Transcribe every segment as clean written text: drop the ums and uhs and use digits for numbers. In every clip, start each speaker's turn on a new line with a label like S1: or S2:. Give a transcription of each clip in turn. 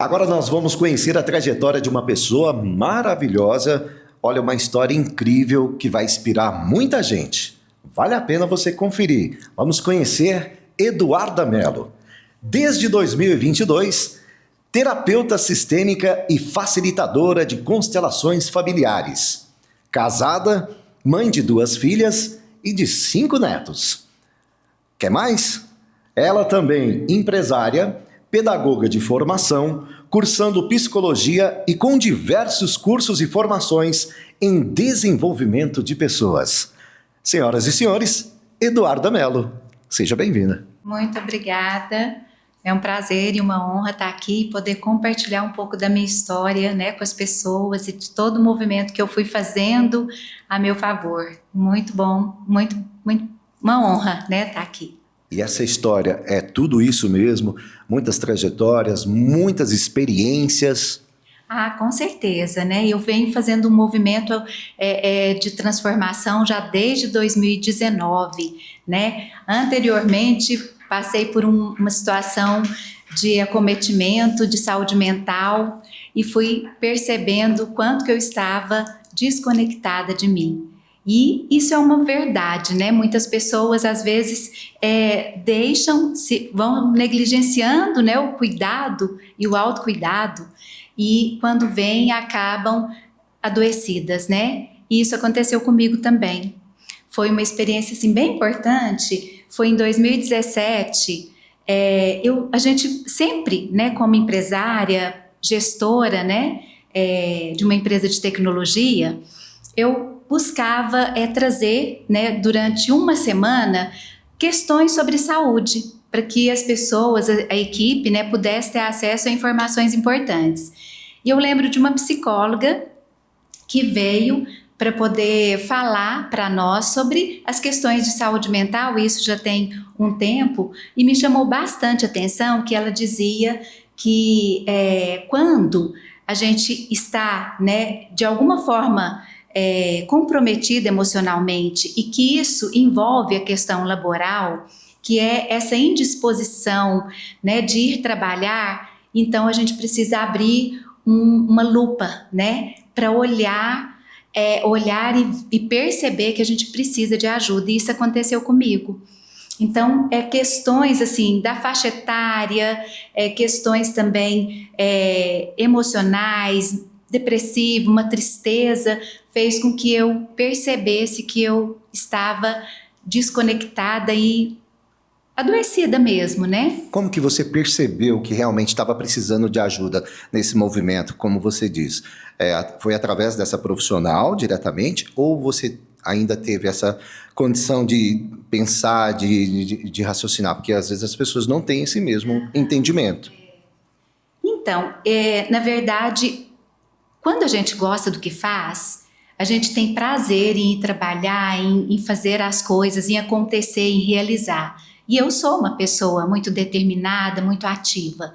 S1: Agora nós vamos conhecer a trajetória de uma pessoa maravilhosa. Olha, uma história incrível que vai inspirar muita gente. Vale a pena você conferir. Vamos conhecer Eduarda Mello. Desde 2022, terapeuta sistêmica e facilitadora de constelações familiares. Casada, mãe de 2 filhas e de 5 netos. Quer mais? Ela também empresária, pedagoga de formação, cursando psicologia e com diversos cursos e formações em desenvolvimento de pessoas. Senhoras e senhores, Eduarda Mello, seja bem-vinda.
S2: Muito obrigada. É um prazer e uma honra estar aqui e poder compartilhar um pouco da minha história, né, com as pessoas e de todo o movimento que eu fui fazendo a meu favor. Muito bom, muito uma honra, né, estar aqui.
S1: E essa história é tudo isso mesmo? Muitas trajetórias, muitas experiências?
S2: Ah, com certeza, né? Eu venho fazendo um movimento de transformação já desde 2019, né? Anteriormente, passei por uma situação de acometimento de saúde mental e fui percebendo o quanto que eu estava desconectada de mim. E isso é uma verdade, né? Muitas pessoas, às vezes, vão negligenciando, né, o cuidado e o autocuidado, e quando vêm, acabam adoecidas, né? E isso aconteceu comigo também. Foi uma experiência, assim, bem importante. Foi em 2017, a gente sempre, né, como empresária, gestora, né, de uma empresa de tecnologia, eu buscava trazer, né, durante uma semana, questões sobre saúde, para que as pessoas, a equipe, né, pudesse ter acesso a informações importantes. E eu lembro de uma psicóloga que veio para poder falar para nós sobre as questões de saúde mental, e isso já tem um tempo, e me chamou bastante a atenção que ela dizia que quando a gente está, né, de alguma forma comprometida emocionalmente e que isso envolve a questão laboral, que é essa indisposição, né, de ir trabalhar, então a gente precisa abrir uma lupa, né, para olhar e perceber que a gente precisa de ajuda, e isso aconteceu comigo. Então, questões assim da faixa etária, questões também emocionais, depressivo, uma tristeza, fez com que eu percebesse que eu estava desconectada e adoecida mesmo, né?
S1: Como que você percebeu que realmente estava precisando de ajuda nesse movimento, como você diz? Foi através dessa profissional diretamente ou você ainda teve essa condição de pensar, de raciocinar? Porque às vezes as pessoas não têm esse mesmo entendimento.
S2: Então, na verdade, quando a gente gosta do que faz, a gente tem prazer em ir trabalhar, em fazer as coisas, em acontecer, em realizar. E eu sou uma pessoa muito determinada, muito ativa.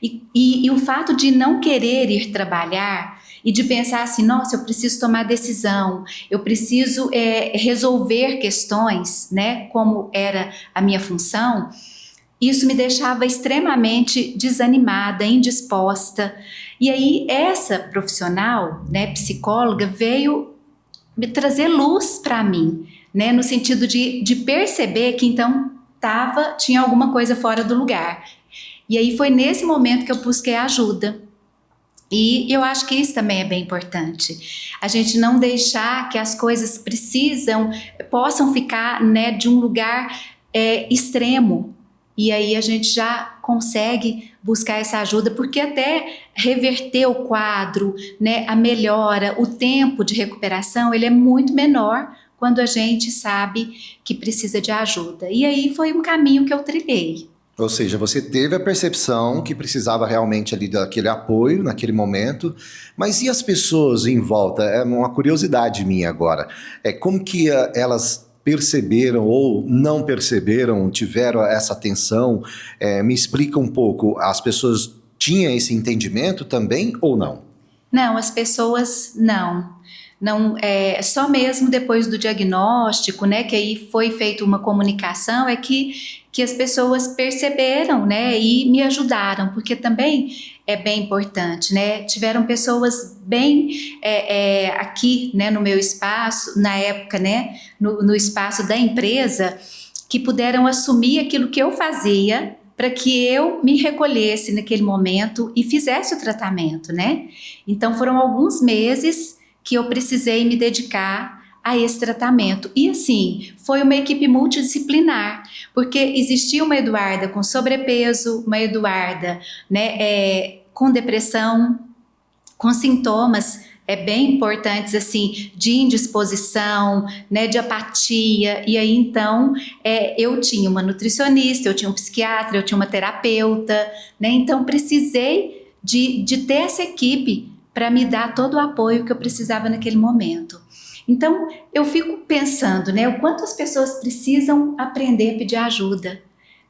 S2: E o fato de não querer ir trabalhar e de pensar assim, nossa, eu preciso tomar decisão, eu preciso resolver questões, né, como era a minha função, isso me deixava extremamente desanimada, indisposta. E aí essa profissional, né, psicóloga, veio me trazer luz para mim, né, no sentido de perceber que então tinha alguma coisa fora do lugar. E aí foi nesse momento que eu busquei ajuda. E eu acho que isso também é bem importante. A gente não deixar que as coisas possam ficar, né, de um lugar extremo. E aí a gente já consegue buscar essa ajuda, porque até reverter o quadro, né, a melhora, o tempo de recuperação, ele é muito menor quando a gente sabe que precisa de ajuda. E aí foi um caminho que eu trilhei.
S1: Ou seja, você teve a percepção que precisava realmente ali daquele apoio naquele momento, mas e as pessoas em volta? É uma curiosidade minha agora. Como que elas perceberam ou não perceberam, tiveram essa atenção? Me explica um pouco, as pessoas tinham esse entendimento também ou não?
S2: Não, as pessoas não. Não, só mesmo depois do diagnóstico, né, que aí foi feita uma comunicação, que as pessoas perceberam, né, e me ajudaram, porque também é bem importante, né, tiveram pessoas bem aqui, né, no meu espaço, na época, né, no espaço da empresa, que puderam assumir aquilo que eu fazia, para que eu me recolhesse naquele momento e fizesse o tratamento, né? Então foram alguns meses que eu precisei me dedicar a esse tratamento. E assim, foi uma equipe multidisciplinar, porque existia uma Eduarda com sobrepeso, uma Eduarda, né, com depressão, com sintomas bem importantes, assim, de indisposição, né, de apatia, e aí então eu tinha uma nutricionista, eu tinha um psiquiatra, eu tinha uma terapeuta, né, então precisei de ter essa equipe para me dar todo o apoio que eu precisava naquele momento. Então eu fico pensando, né, o quanto as pessoas precisam aprender a pedir ajuda,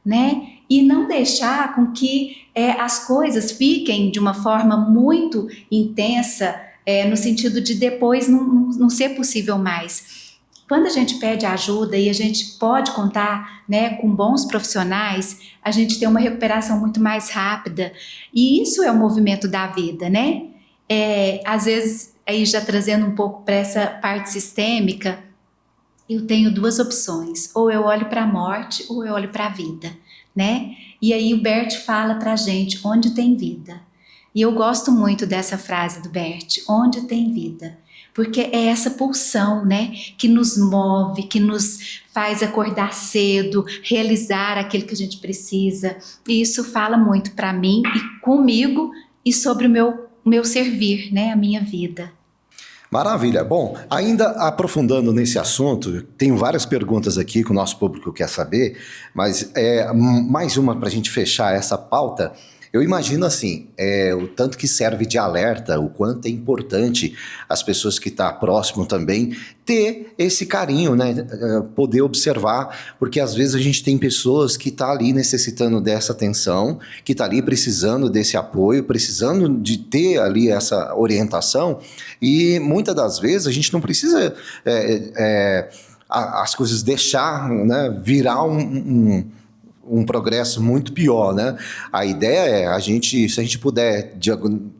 S2: né, e não deixar com que as coisas fiquem de uma forma muito intensa, no sentido de depois não ser possível mais. Quando a gente pede ajuda e a gente pode contar, né, com bons profissionais, a gente tem uma recuperação muito mais rápida. E isso é o movimento da vida, né? Às vezes, aí já trazendo um pouco para essa parte sistêmica, eu tenho duas opções: ou eu olho para a morte ou eu olho para a vida, né? E aí o Bert fala para a gente onde tem vida. E eu gosto muito dessa frase do Bert, onde tem vida, porque é essa pulsão, né, que nos move, que nos faz acordar cedo, realizar aquilo que a gente precisa. E isso fala muito para mim e comigo e sobre o meu servir, né, a minha vida.
S1: Maravilha. Bom, ainda aprofundando nesse assunto, tenho várias perguntas aqui que o nosso público quer saber, mas mais uma para a gente fechar essa pauta. Eu imagino assim, o tanto que serve de alerta, o quanto é importante as pessoas que estão próximo também ter esse carinho, né? Poder observar, porque às vezes a gente tem pessoas que estão ali necessitando dessa atenção, que estão ali precisando desse apoio, precisando de ter ali essa orientação, e muitas das vezes a gente não precisa as coisas deixar, né, virar um progresso muito pior, né? A ideia é se a gente puder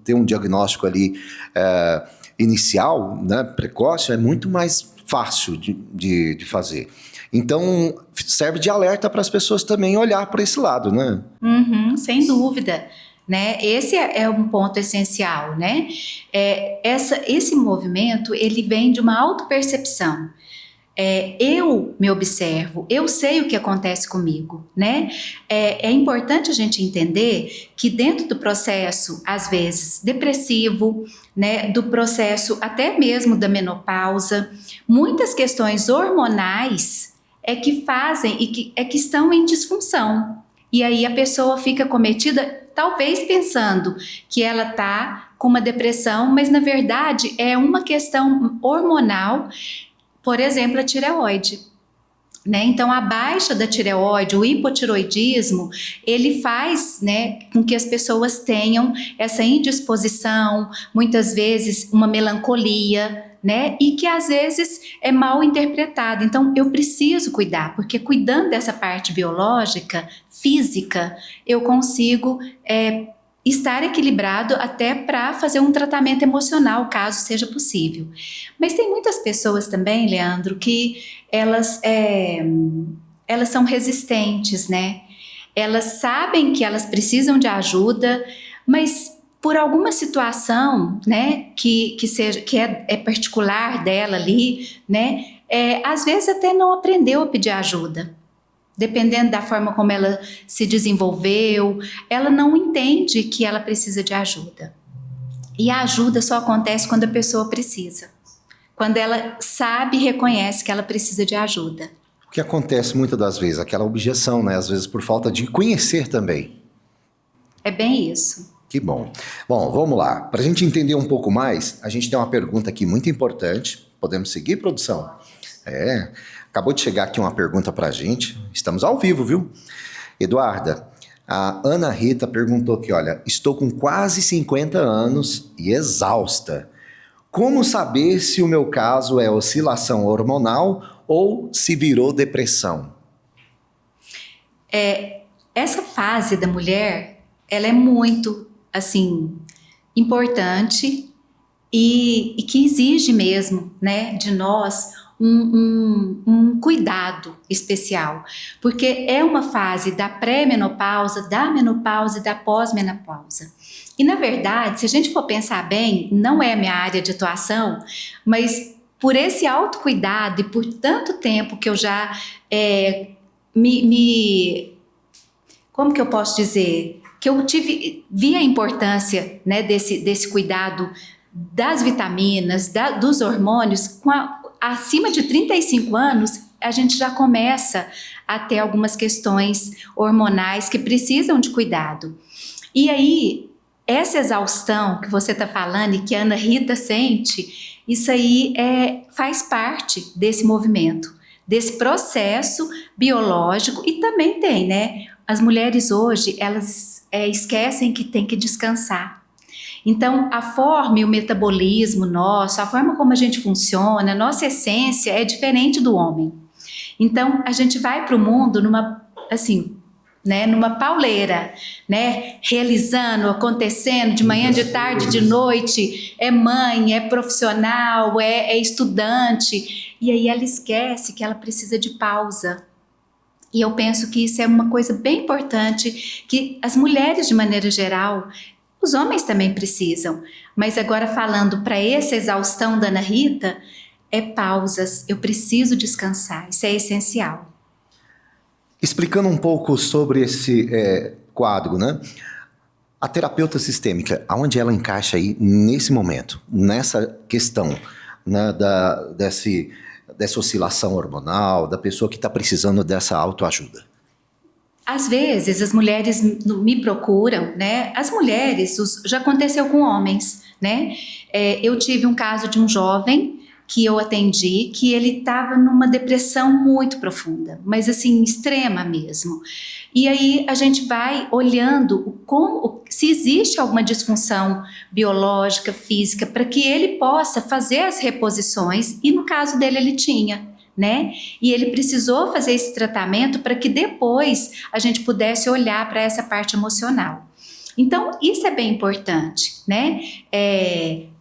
S1: ter um diagnóstico ali inicial, né, precoce, é muito mais fácil de fazer. Então, serve de alerta para as pessoas também olhar para esse lado, né?
S2: Uhum, sem dúvida. Né? Esse é um ponto essencial, né? Esse movimento, ele vem de uma autopercepção. Eu me observo, eu sei o que acontece comigo, né? É importante a gente entender que dentro do processo, às vezes, depressivo, né, do processo até mesmo da menopausa, muitas questões hormonais que fazem e que estão em disfunção. E aí a pessoa fica cometida, talvez pensando que ela está com uma depressão, mas na verdade é uma questão hormonal. Por exemplo, a tireoide, né? Então, a baixa da tireoide, o hipotiroidismo, ele faz, né, com que as pessoas tenham essa indisposição, muitas vezes uma melancolia, né? E que às vezes é mal interpretada. Então, eu preciso cuidar, porque cuidando dessa parte biológica, física, eu consigo estar equilibrado até para fazer um tratamento emocional, caso seja possível. Mas tem muitas pessoas também, Leandro, que elas são resistentes, né? Elas sabem que elas precisam de ajuda, mas por alguma situação, né, que é particular dela ali, né, às vezes até não aprendeu a pedir ajuda. Dependendo da forma como ela se desenvolveu, ela não entende que ela precisa de ajuda. E a ajuda só acontece quando a pessoa precisa. Quando ela sabe e reconhece que ela precisa de ajuda.
S1: O que acontece muitas das vezes? Aquela objeção, né? Às vezes por falta de conhecer também.
S2: É bem isso.
S1: Que bom. Bom, vamos lá. Para a gente entender um pouco mais, a gente tem uma pergunta aqui muito importante. Podemos seguir, produção? Acabou de chegar aqui uma pergunta para a gente. Estamos ao vivo, viu? Eduarda, a Ana Rita perguntou aqui, olha, estou com quase 50 anos e exausta. Como saber se o meu caso é oscilação hormonal ou se virou depressão?
S2: Essa fase da mulher, ela é muito, assim, importante e que exige mesmo, né, de nós um cuidado especial, porque é uma fase da pré-menopausa, da menopausa e da pós-menopausa. E, na verdade, se a gente for pensar bem, não é a minha área de atuação, mas por esse autocuidado e por tanto tempo que eu já como que eu posso dizer? Que eu vi a importância, né, desse cuidado das vitaminas, dos hormônios, acima de 35 anos, a gente já começa a ter algumas questões hormonais que precisam de cuidado. E aí, essa exaustão que você está falando e que a Ana Rita sente, isso aí faz parte desse movimento, desse processo biológico, e também tem, né? As mulheres hoje, elas esquecem que tem que descansar. Então, a forma e o metabolismo nosso, a forma como a gente funciona, a nossa essência é diferente do homem. Então, a gente vai para o mundo numa pauleira, né? Realizando, acontecendo, de manhã, de tarde, de noite, é mãe, é profissional, é estudante, e aí ela esquece que ela precisa de pausa. E eu penso que isso é uma coisa bem importante, que as mulheres, de maneira geral, os homens também precisam, mas agora falando para essa exaustão da Ana Rita, pausas, eu preciso descansar, isso é essencial.
S1: Explicando um pouco sobre esse quadro, né? A terapeuta sistêmica, aonde ela encaixa aí nesse momento, nessa questão, né, dessa oscilação hormonal, da pessoa que está precisando dessa autoajuda?
S2: Às vezes as mulheres me procuram, né? As mulheres, já aconteceu com homens, né? Eu tive um caso de um jovem que eu atendi, que ele estava numa depressão muito profunda, mas assim, extrema mesmo. E aí a gente vai olhando se existe alguma disfunção biológica, física, para que ele possa fazer as reposições, e no caso dele ele tinha, né? E ele precisou fazer esse tratamento para que depois a gente pudesse olhar para essa parte emocional. Então, isso é bem importante, né?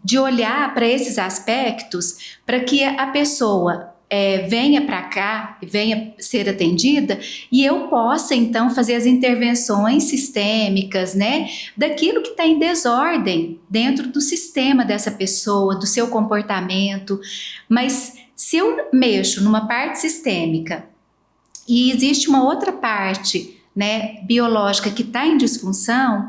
S2: De olhar para esses aspectos para que a pessoa venha para cá, venha ser atendida, e eu possa então fazer as intervenções sistêmicas, né? Daquilo que está em desordem dentro do sistema dessa pessoa, do seu comportamento. Mas se eu mexo numa parte sistêmica e existe uma outra parte, né, biológica que está em disfunção,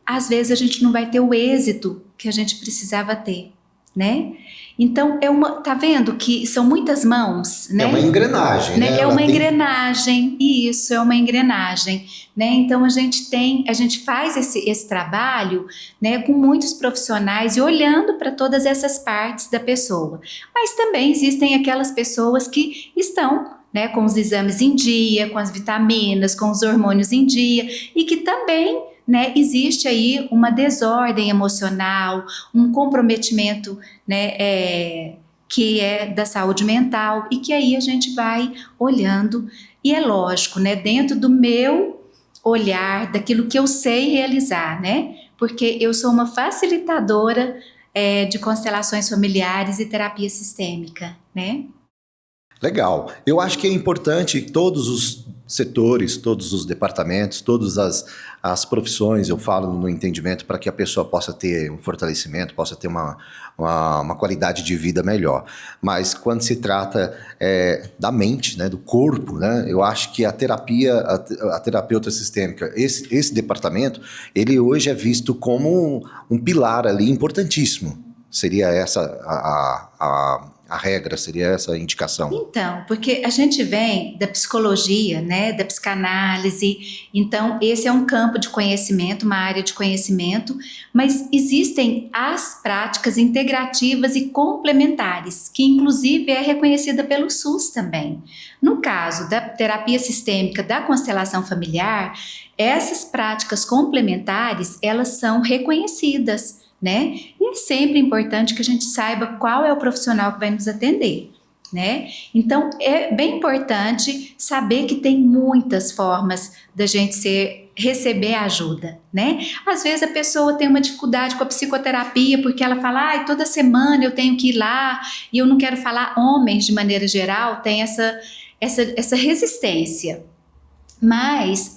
S2: às vezes a gente não vai ter o êxito que a gente precisava ter, né? Então, tá vendo que são muitas mãos, né?
S1: É uma engrenagem, né?
S2: É uma engrenagem, isso, é uma engrenagem, né? Então, a gente faz esse trabalho, né, com muitos profissionais e olhando para todas essas partes da pessoa. Mas também existem aquelas pessoas que estão, né, com os exames em dia, com as vitaminas, com os hormônios em dia, e que também, né, existe aí uma desordem emocional, um comprometimento, né, que é da saúde mental, e que aí a gente vai olhando, e é lógico, né, dentro do meu olhar, daquilo que eu sei realizar, né, porque eu sou uma facilitadora de constelações familiares e terapia sistêmica, né.
S1: Legal. Eu acho que é importante todos os setores, todos os departamentos, todas as profissões, eu falo no entendimento, para que a pessoa possa ter um fortalecimento, possa ter uma qualidade de vida melhor. Mas quando se trata da mente, né, do corpo, né, eu acho que a terapeuta sistêmica, esse departamento, ele hoje é visto como um pilar ali importantíssimo. Seria essa a regra, seria essa a indicação?
S2: Então, porque a gente vem da psicologia, né, da psicanálise, então esse é um campo de conhecimento, uma área de conhecimento, mas existem as práticas integrativas e complementares, que inclusive é reconhecida pelo SUS também. No caso da terapia sistêmica da constelação familiar, essas práticas complementares, elas são reconhecidas né? E é sempre importante que a gente saiba qual é o profissional que vai nos atender, né? Então, é bem importante saber que tem muitas formas da gente receber ajuda, né? Às vezes a pessoa tem uma dificuldade com a psicoterapia porque ela fala, ai, toda semana eu tenho que ir lá e eu não quero falar. Homens, de maneira geral, têm essa resistência. Mas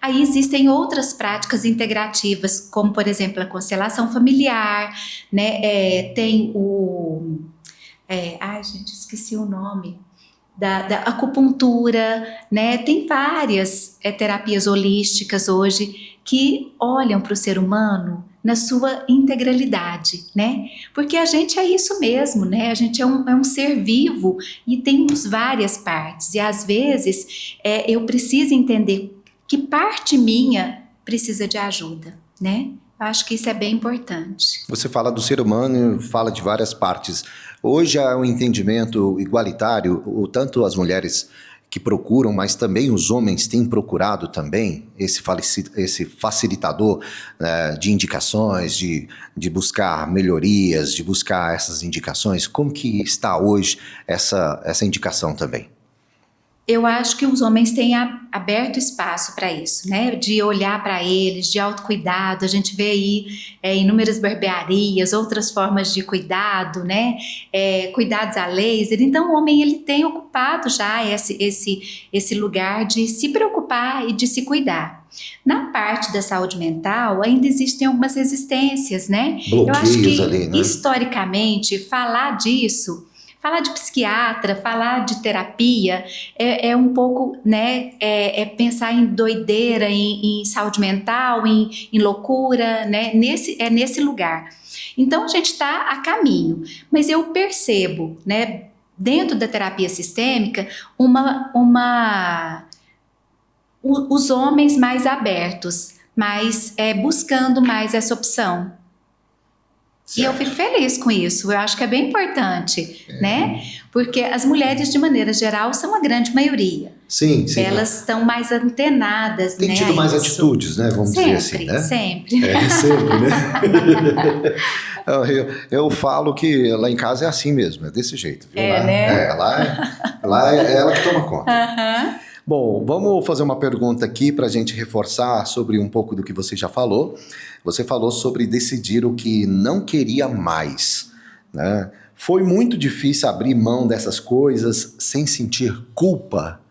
S2: aí existem outras práticas integrativas, como, por exemplo, a constelação familiar, né? Tem ai, gente, esqueci o nome. Da acupuntura, né? Tem várias terapias holísticas hoje que olham para o ser humano na sua integralidade, né? Porque a gente é isso mesmo, né? A gente é um ser vivo e temos várias partes. E às vezes eu preciso entender que parte minha precisa de ajuda, né? Eu acho que isso é bem importante.
S1: Você fala do ser humano, fala de várias partes. Hoje há um entendimento igualitário, tanto as mulheres que procuram, mas também os homens têm procurado também esse facilitador de indicações, de buscar melhorias, de buscar essas indicações. Como que está hoje essa indicação também?
S2: Eu acho que os homens têm aberto espaço para isso, né? De olhar para eles, de autocuidado. A gente vê aí inúmeras barbearias, outras formas de cuidado, né? Cuidados a laser. Então, o homem ele tem ocupado já esse lugar de se preocupar e de se cuidar. Na parte da saúde mental, ainda existem algumas resistências, né?
S1: Bloqueios.
S2: Eu acho que,
S1: ali, né?
S2: Historicamente, falar disso... Falar de psiquiatra, falar de terapia é um pouco, né, pensar em doideira, em saúde mental, em loucura, né, nesse lugar. Então a gente está a caminho, mas eu percebo, né, dentro da terapia sistêmica, os homens mais abertos, mais buscando mais essa opção. Certo. E eu fico feliz com isso, eu acho que é bem importante, né? Porque as mulheres, de maneira geral, são a grande maioria.
S1: Sim.
S2: Elas estão mais antenadas,
S1: Tem tido mais atitudes, né? Vamos dizer assim, né?
S2: Sempre.
S1: Sempre, né? eu falo que lá em casa é assim mesmo, é desse jeito. Viu?
S2: Né?
S1: Lá é ela que toma conta.
S2: Uhum.
S1: Bom, vamos fazer uma pergunta aqui para a gente reforçar sobre um pouco do que você já falou. Você falou sobre decidir o que não queria mais, né? Foi muito difícil abrir mão dessas coisas sem sentir culpa?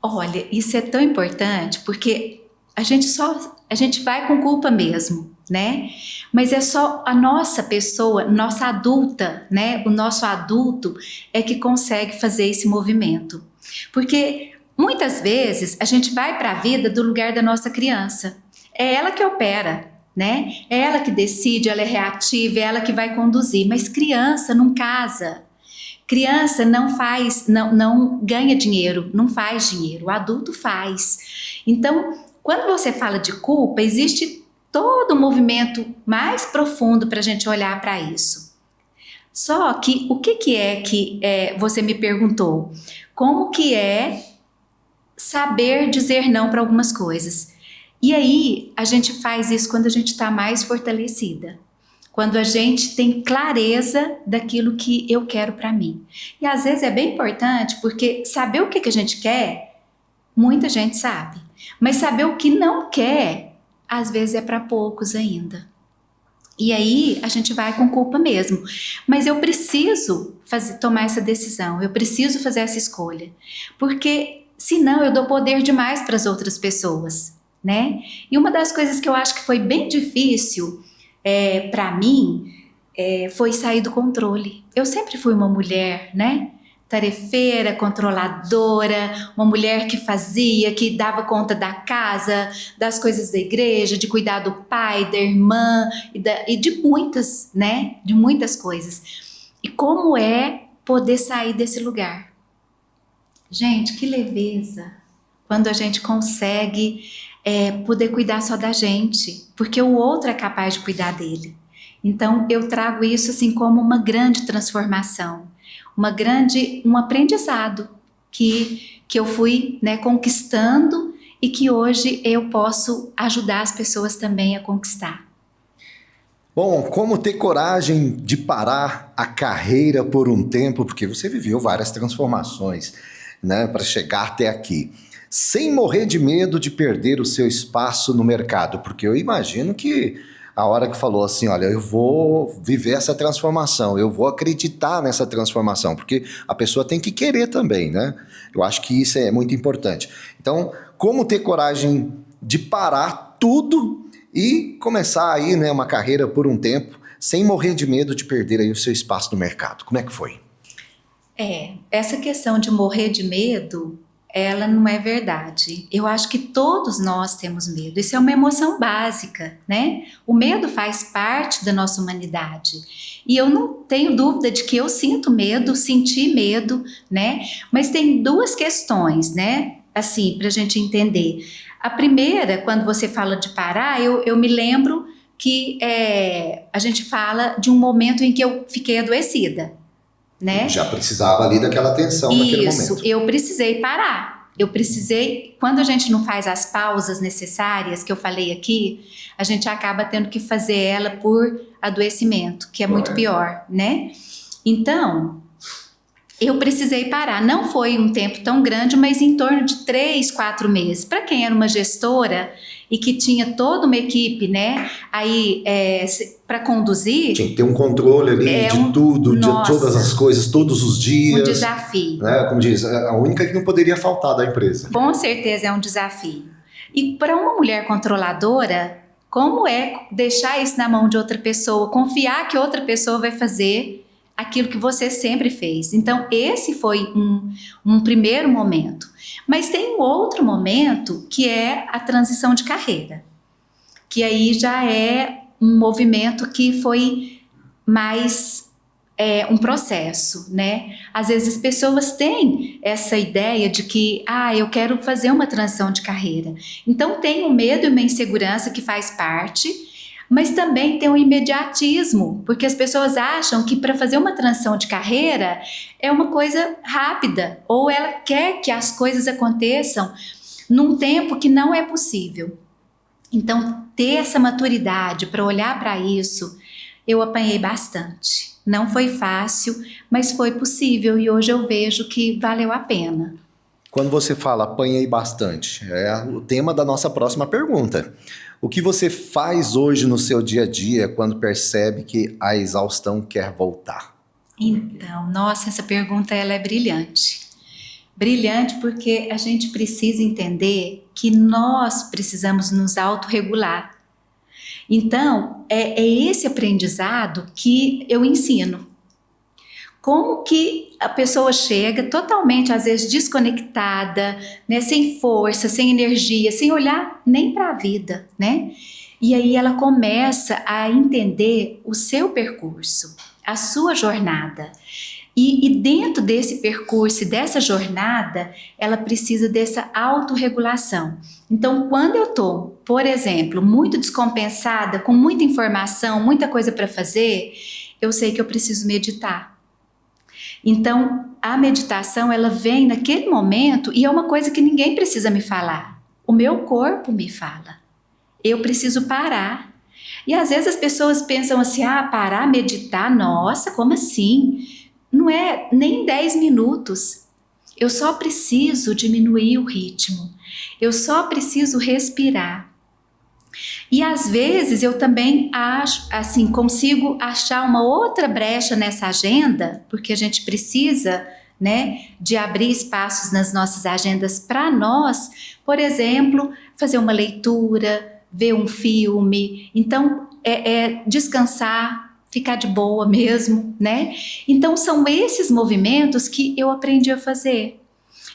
S2: Olha, isso é tão importante porque a gente vai com culpa mesmo, né? Mas é só a nossa pessoa, nossa adulta, né? O nosso adulto é que consegue fazer esse movimento. Porque muitas vezes a gente vai para a vida do lugar da nossa criança. É ela que opera, né? É ela que decide, ela é reativa, é ela que vai conduzir. Mas criança não casa. Criança não ganha dinheiro, não faz dinheiro. O adulto faz. Então, quando você fala de culpa, existe todo um movimento mais profundo para a gente olhar para isso. Só que o que é que você me perguntou? Como que é saber dizer não para algumas coisas? E aí a gente faz isso quando a gente está mais fortalecida. Quando a gente tem clareza daquilo que eu quero para mim. E às vezes é bem importante porque saber o que a gente quer, muita gente sabe. Mas saber o que não quer, às vezes é para poucos ainda. E aí a gente vai com culpa mesmo. Mas eu preciso tomar essa decisão, eu preciso fazer essa escolha. Porque senão eu dou poder demais para as outras pessoas, né? E uma das coisas que eu acho que foi bem difícil para mim foi sair do controle. Eu sempre fui uma mulher, né? Tarefeira, controladora, uma mulher que fazia, que dava conta da casa, das coisas da igreja, de cuidar do pai, da irmã e de muitas, né? De muitas coisas. E como é poder sair desse lugar? Gente, que leveza quando a gente consegue poder cuidar só da gente, porque o outro é capaz de cuidar dele. Então eu trago isso assim como uma grande transformação. Um aprendizado que eu fui, né, conquistando e que hoje eu posso ajudar as pessoas também a conquistar.
S1: Bom, como ter coragem de parar a carreira por um tempo, porque você viveu várias transformações, né, para chegar até aqui, sem morrer de medo de perder o seu espaço no mercado, porque eu imagino que a hora que falou assim, olha, eu vou viver essa transformação, eu vou acreditar nessa transformação, porque a pessoa tem que querer também, né? Eu acho que isso é muito importante. Então, como ter coragem de parar tudo e começar aí, né, uma carreira por um tempo, sem morrer de medo de perder aí o seu espaço no mercado? Como é que foi?
S2: Essa questão de morrer de medo, ela não é verdade. Eu acho que todos nós temos medo. Isso é uma emoção básica, né? O medo faz parte da nossa humanidade. E eu não tenho dúvida de que eu sinto medo, senti medo, né? Mas tem duas questões, né? Assim, pra gente entender. A primeira, quando você fala de parar, eu me lembro que a gente fala de um momento em que eu fiquei adoecida, né?
S1: Já precisava ali daquela atenção naquele momento.
S2: Isso, eu precisei parar. Eu precisei, quando a gente não faz as pausas necessárias que eu falei aqui, a gente acaba tendo que fazer ela por adoecimento, que é muito pior, né? Então, eu precisei parar. Não foi um tempo tão grande, mas em torno de 3, 4 meses. Para quem era uma gestora e que tinha toda uma equipe, né, aí para conduzir...
S1: Tinha que ter um controle ali de tudo, de todas as coisas, todos os dias.
S2: Um desafio.
S1: Né? Como diz, a única que não poderia faltar da empresa.
S2: Com certeza é um desafio. E para uma mulher controladora, como é deixar isso na mão de outra pessoa, confiar que outra pessoa vai fazer aquilo que você sempre fez? Então, esse foi um primeiro momento. Mas tem um outro momento que é a transição de carreira, que aí já é um movimento que foi mais um processo, né? Às vezes as pessoas têm essa ideia de que, eu quero fazer uma transição de carreira. Então tem um medo e uma insegurança que faz parte, mas também tem um imediatismo, porque as pessoas acham que para fazer uma transição de carreira é uma coisa rápida, ou ela quer que as coisas aconteçam num tempo que não é possível. Então, ter essa maturidade para olhar para isso, eu apanhei bastante. Não foi fácil, mas foi possível e hoje eu vejo que valeu a pena.
S1: Quando você fala apanhei bastante, é o tema da nossa próxima pergunta. O que você faz hoje no seu dia a dia quando percebe que a exaustão quer voltar?
S2: Então, nossa, essa pergunta ela é brilhante. Brilhante porque a gente precisa entender que nós precisamos nos autorregular. Então, é esse aprendizado que eu ensino. Como que a pessoa chega totalmente, às vezes, desconectada, né, sem força, sem energia, sem olhar nem para a vida, né? E aí ela começa a entender o seu percurso, a sua jornada. E dentro desse percurso, dessa jornada, ela precisa dessa autorregulação. Então, quando eu estou, por exemplo, muito descompensada, com muita informação, muita coisa para fazer, eu sei que eu preciso meditar. Então, a meditação, ela vem naquele momento e é uma coisa que ninguém precisa me falar. O meu corpo me fala. Eu preciso parar. E às vezes as pessoas pensam assim, parar, meditar, nossa, como assim? Não é nem 10 minutos. Eu só preciso diminuir o ritmo. Eu só preciso respirar. E às vezes eu também consigo achar uma outra brecha nessa agenda, porque a gente precisa, né, de abrir espaços nas nossas agendas para nós, por exemplo, fazer uma leitura, ver um filme. Então, descansar, ficar de boa mesmo, né? Então, são esses movimentos que eu aprendi a fazer.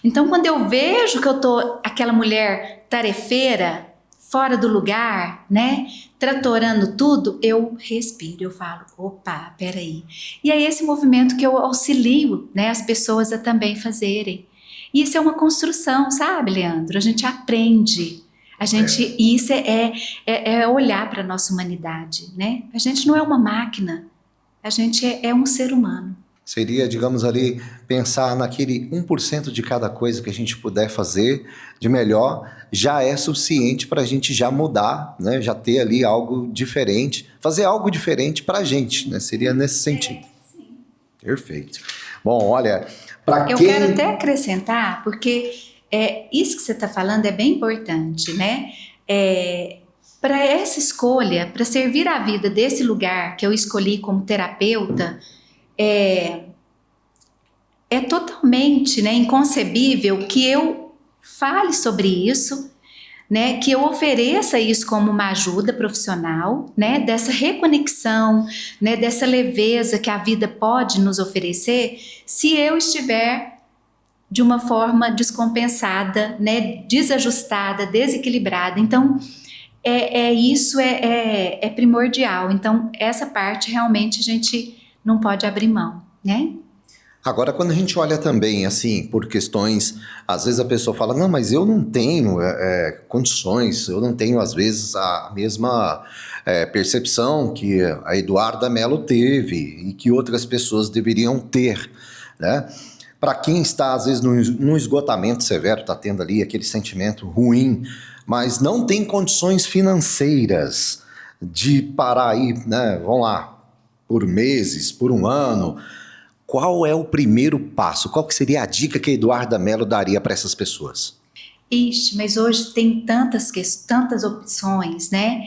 S2: Então, quando eu vejo que eu tô aquela mulher tarefeira, fora do lugar, né? Tratorando tudo, eu respiro, eu falo, opa, peraí. E é esse movimento que eu auxilio, né, as pessoas a também fazerem. E isso é uma construção, sabe, Leandro? A gente aprende. Isso é olhar para a nossa humanidade, né? A gente não é uma máquina, a gente é um ser humano.
S1: Seria, digamos ali, pensar naquele 1% de cada coisa que a gente puder fazer de melhor, já é suficiente para a gente já mudar, né? Já ter ali algo diferente, fazer algo diferente para a gente, né? Seria nesse sentido.
S2: Sim.
S1: Perfeito. Bom, olha, para
S2: Eu
S1: quem...
S2: quero até acrescentar, porque isso que você está falando é bem importante, né? Para essa escolha, para servir a vida desse lugar que eu escolhi como terapeuta, é totalmente, né, inconcebível que eu fale sobre isso, né, que eu ofereça isso como uma ajuda profissional, né, dessa reconexão, né, dessa leveza que a vida pode nos oferecer, se eu estiver de uma forma descompensada, né, desajustada, desequilibrada. Então, isso é primordial. Então, essa parte realmente a gente não pode abrir mão, né?
S1: Agora, quando a gente olha também, assim, por questões, às vezes a pessoa fala, não, mas eu não tenho condições, eu não tenho, às vezes, a mesma percepção que a Eduarda Mello teve e que outras pessoas deveriam ter, né? Para quem está, às vezes, num esgotamento severo, está tendo ali aquele sentimento ruim, mas não tem condições financeiras de parar aí, né, vamos lá, por meses, por um ano. Qual é o primeiro passo? Qual que seria a dica que a Eduarda Mello daria para essas pessoas?
S2: Ixi, mas hoje tem tantas opções, né?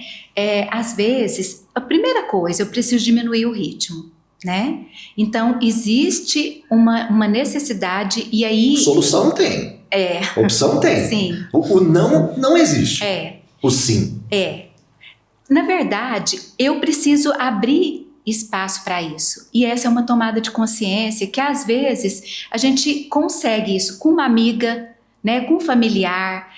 S2: Às vezes, a primeira coisa, eu preciso diminuir o ritmo, né? Então, existe uma necessidade e aí...
S1: Solução tem. Opção tem.
S2: Sim.
S1: O não existe. O sim.
S2: Na verdade, eu preciso abrir espaço para isso. E essa é uma tomada de consciência que às vezes a gente consegue isso com uma amiga, né, com um familiar,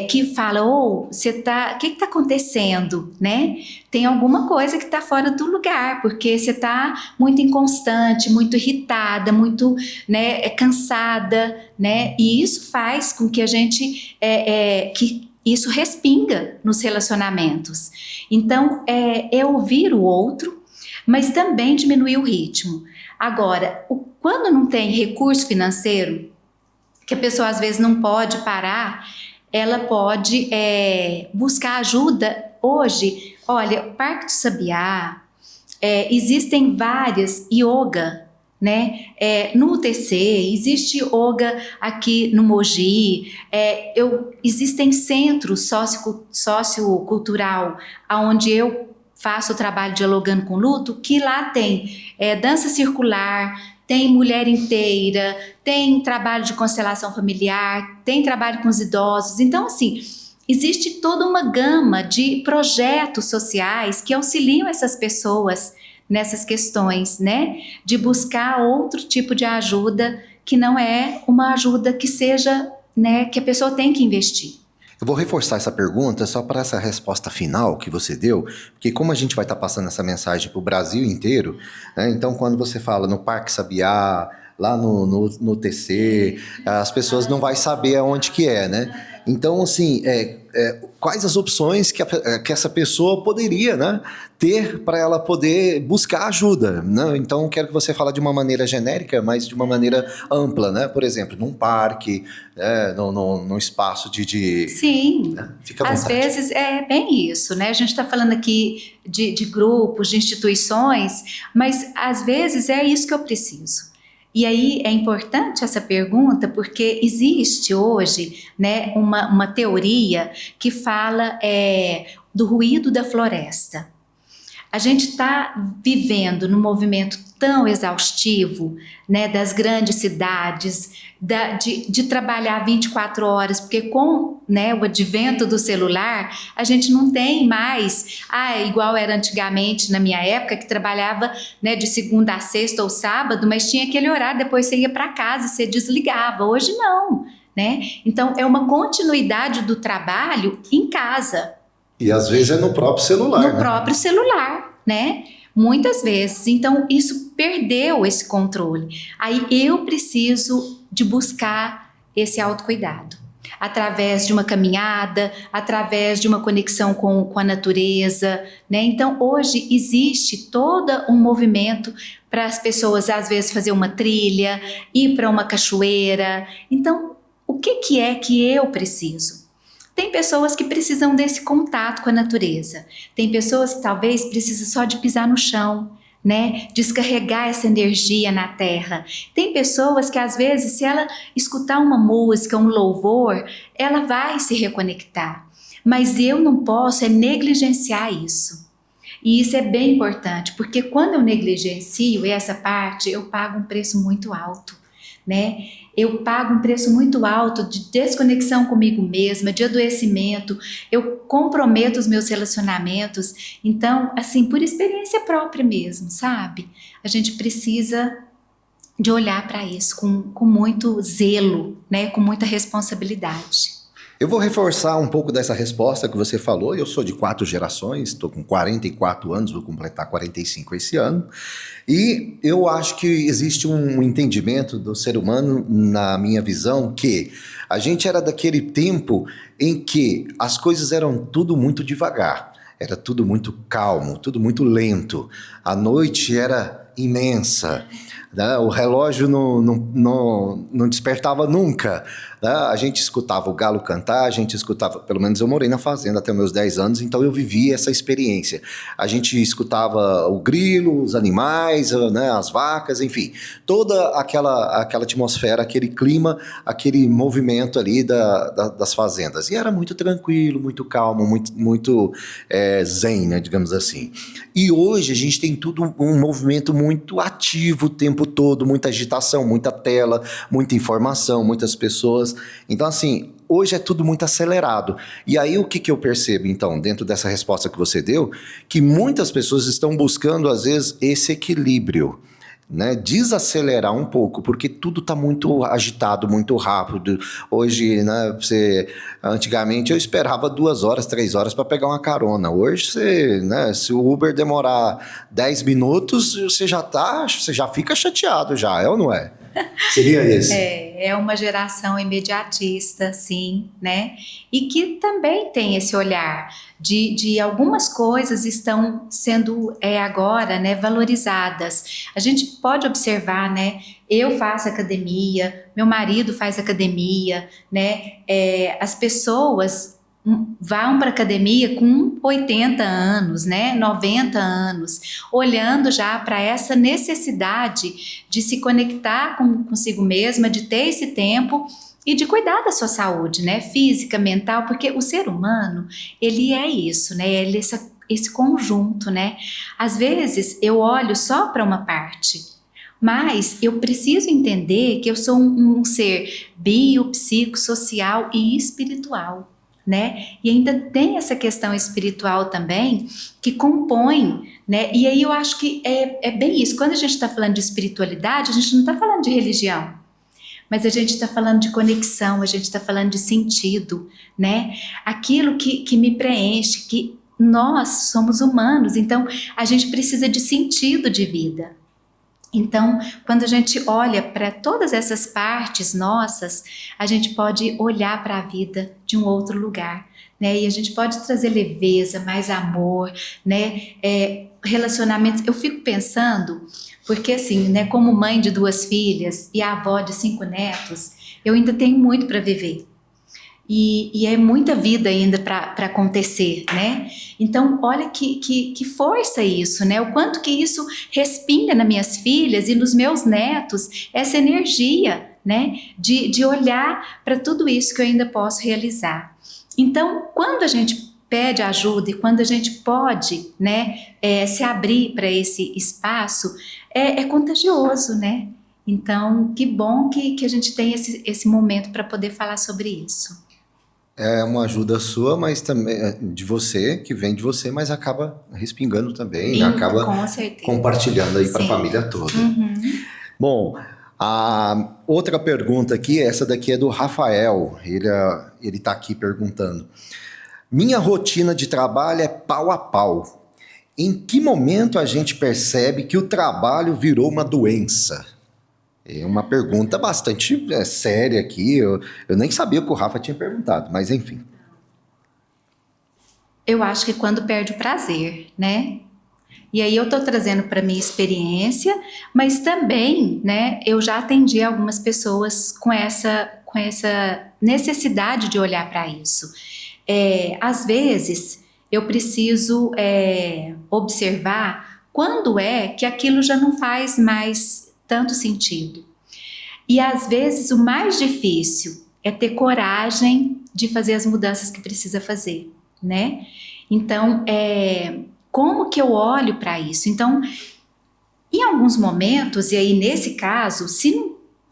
S2: que fala, o que está acontecendo, né? Tem alguma coisa que está fora do lugar, porque você está muito inconstante, muito irritada, muito, né, cansada, né? E isso faz com que a gente, que isso respinga nos relacionamentos. Então, é ouvir o outro, mas também diminuir o ritmo. Agora, quando não tem recurso financeiro, que a pessoa às vezes não pode parar, ela pode buscar ajuda. Hoje, olha, o Parque do Sabiá, existem várias yoga, né? No UTC, existe yoga aqui no Mogi, existem centros sociocultural, onde eu faço o trabalho dialogando com luto, que lá tem dança circular, tem mulher inteira, tem trabalho de constelação familiar, tem trabalho com os idosos. Então, assim, existe toda uma gama de projetos sociais que auxiliam essas pessoas nessas questões, né? De buscar outro tipo de ajuda que não é uma ajuda que seja, né, que a pessoa tem que investir.
S1: Eu vou reforçar essa pergunta só para essa resposta final que você deu, porque como a gente vai estar passando essa mensagem para o Brasil inteiro, né, então quando você fala no Parque Sabiá, lá no TC, as pessoas não vão saber aonde que é, né? Então, assim, quais as opções que essa pessoa poderia, né, ter para ela poder buscar ajuda, né? Então, quero que você fale de uma maneira genérica, mas de uma maneira ampla, né? Por exemplo, num parque, num espaço de...
S2: Sim,
S1: né? Fica à
S2: às
S1: vontade.
S2: vezes é bem isso, né? A gente está falando aqui de grupos, de instituições, mas às vezes é isso que eu preciso. E aí é importante essa pergunta porque existe hoje, né, uma teoria que fala do ruído da floresta. A gente está vivendo num movimento tão exaustivo, né, das grandes cidades, de trabalhar 24 horas, porque com, né, o advento do celular, a gente não tem mais, igual era antigamente na minha época, que trabalhava, né, de segunda a sexta ou sábado, mas tinha aquele horário, depois você ia para casa, você desligava. Hoje não, né? Então é uma continuidade do trabalho em casa.
S1: E às vezes é no próprio celular,
S2: no próprio celular, né? Muitas vezes. Então, isso perdeu esse controle. Aí eu preciso de buscar esse autocuidado. através de uma caminhada, através de uma conexão com a natureza, né? Então, hoje existe todo um movimento para as pessoas, às vezes, fazer uma trilha, ir para uma cachoeira. Então, o que é que eu preciso? Tem pessoas que precisam desse contato com a natureza. Tem pessoas que talvez precisam só de pisar no chão, né? Descarregar essa energia na terra. Tem pessoas que às vezes, se ela escutar uma música, um louvor, ela vai se reconectar. Mas eu não posso negligenciar isso. E isso é bem importante, porque quando eu negligencio essa parte, eu pago um preço muito alto, né? Eu pago um preço muito alto de desconexão comigo mesma, de adoecimento, eu comprometo os meus relacionamentos. Então, assim, por experiência própria mesmo, sabe? A gente precisa de olhar para isso com muito zelo, né? Com muita responsabilidade.
S1: Eu vou reforçar um pouco dessa resposta que você falou. Eu sou de 4 gerações, estou com 44 anos, vou completar 45 esse ano. E eu acho que existe um entendimento do ser humano, na minha visão, que a gente era daquele tempo em que as coisas eram tudo muito devagar. Era tudo muito calmo, tudo muito lento. A noite era imensa, né? O relógio não despertava nunca, né? A gente escutava o galo cantar, a gente escutava, pelo menos eu morei na fazenda até meus 10 anos, então eu vivi essa experiência. A gente escutava o grilo, os animais, né, as vacas, enfim, toda aquela atmosfera, aquele clima, aquele movimento ali das fazendas. E era muito tranquilo, muito calmo, muito zen, né, digamos assim. E hoje a gente tem tudo um movimento muito ativo o tempo todo, muita agitação, muita tela, muita informação, muitas pessoas. Então, assim, hoje é tudo muito acelerado. E aí o que eu percebo, então, dentro dessa resposta que você deu, que muitas pessoas estão buscando, às vezes, esse equilíbrio, né? Desacelerar um pouco, porque tudo está muito agitado, muito rápido. Hoje, né, antigamente eu esperava 2 horas, 3 horas para pegar uma carona. Hoje, né, se o Uber demorar 10 minutos, você já fica chateado já, é ou não é? Seria esse?
S2: É uma geração imediatista, sim, né? E que também tem esse olhar de algumas coisas estão sendo agora, né, valorizadas. A gente pode observar, né? Eu faço academia, meu marido faz academia, né? As pessoas vão para a academia com 80 anos, né, 90 anos, olhando já para essa necessidade de se conectar consigo mesma, de ter esse tempo e de cuidar da sua saúde, né, física, mental, porque o ser humano, ele é isso, né, ele é esse conjunto, né. Às vezes eu olho só para uma parte, mas eu preciso entender que eu sou um ser biopsicossocial e espiritual, né? E ainda tem essa questão espiritual também que compõe, né? E aí eu acho que é bem isso. Quando a gente está falando de espiritualidade, a gente não está falando de religião, mas a gente está falando de conexão, a gente está falando de sentido, né? Aquilo que me preenche, que nós somos humanos, então a gente precisa de sentido de vida. Então, quando a gente olha para todas essas partes nossas, a gente pode olhar para a vida de um outro lugar, né? E a gente pode trazer leveza, mais amor, né? Relacionamentos. Eu fico pensando, porque assim, né? Como mãe de 2 filhas e avó de 5 netos, eu ainda tenho muito para viver. E é muita vida ainda para acontecer, né? Então, olha que força isso, né? O quanto que isso respinga nas minhas filhas e nos meus netos, essa energia, né? De olhar para tudo isso que eu ainda posso realizar. Então, quando a gente pede ajuda e quando a gente pode, né? Se abrir para esse espaço, é contagioso, né? Então, que bom que a gente tem esse momento para poder falar sobre isso.
S1: É uma ajuda sua, mas também de você, que vem de você, mas acaba respingando também, acaba
S2: com certeza.
S1: compartilhando aí para a
S2: Sim.
S1: família toda.
S2: Uhum.
S1: Bom, a outra pergunta aqui, essa daqui é do Rafael, ele está aqui perguntando. Minha rotina de trabalho é pau a pau. Em que momento a gente percebe que o trabalho virou uma doença? É uma pergunta bastante séria aqui. Eu nem sabia o que o Rafa tinha perguntado, mas enfim.
S2: Eu acho que quando perde o prazer, né? E aí eu tô trazendo para minha experiência, mas também, né, eu já atendi algumas pessoas com essa necessidade de olhar para isso. Às vezes eu preciso observar quando é que aquilo já não faz mais tanto sentido. E às vezes o mais difícil é ter coragem de fazer as mudanças que precisa fazer, né? Então, como que eu olho para isso? Então, em alguns momentos, e aí nesse caso,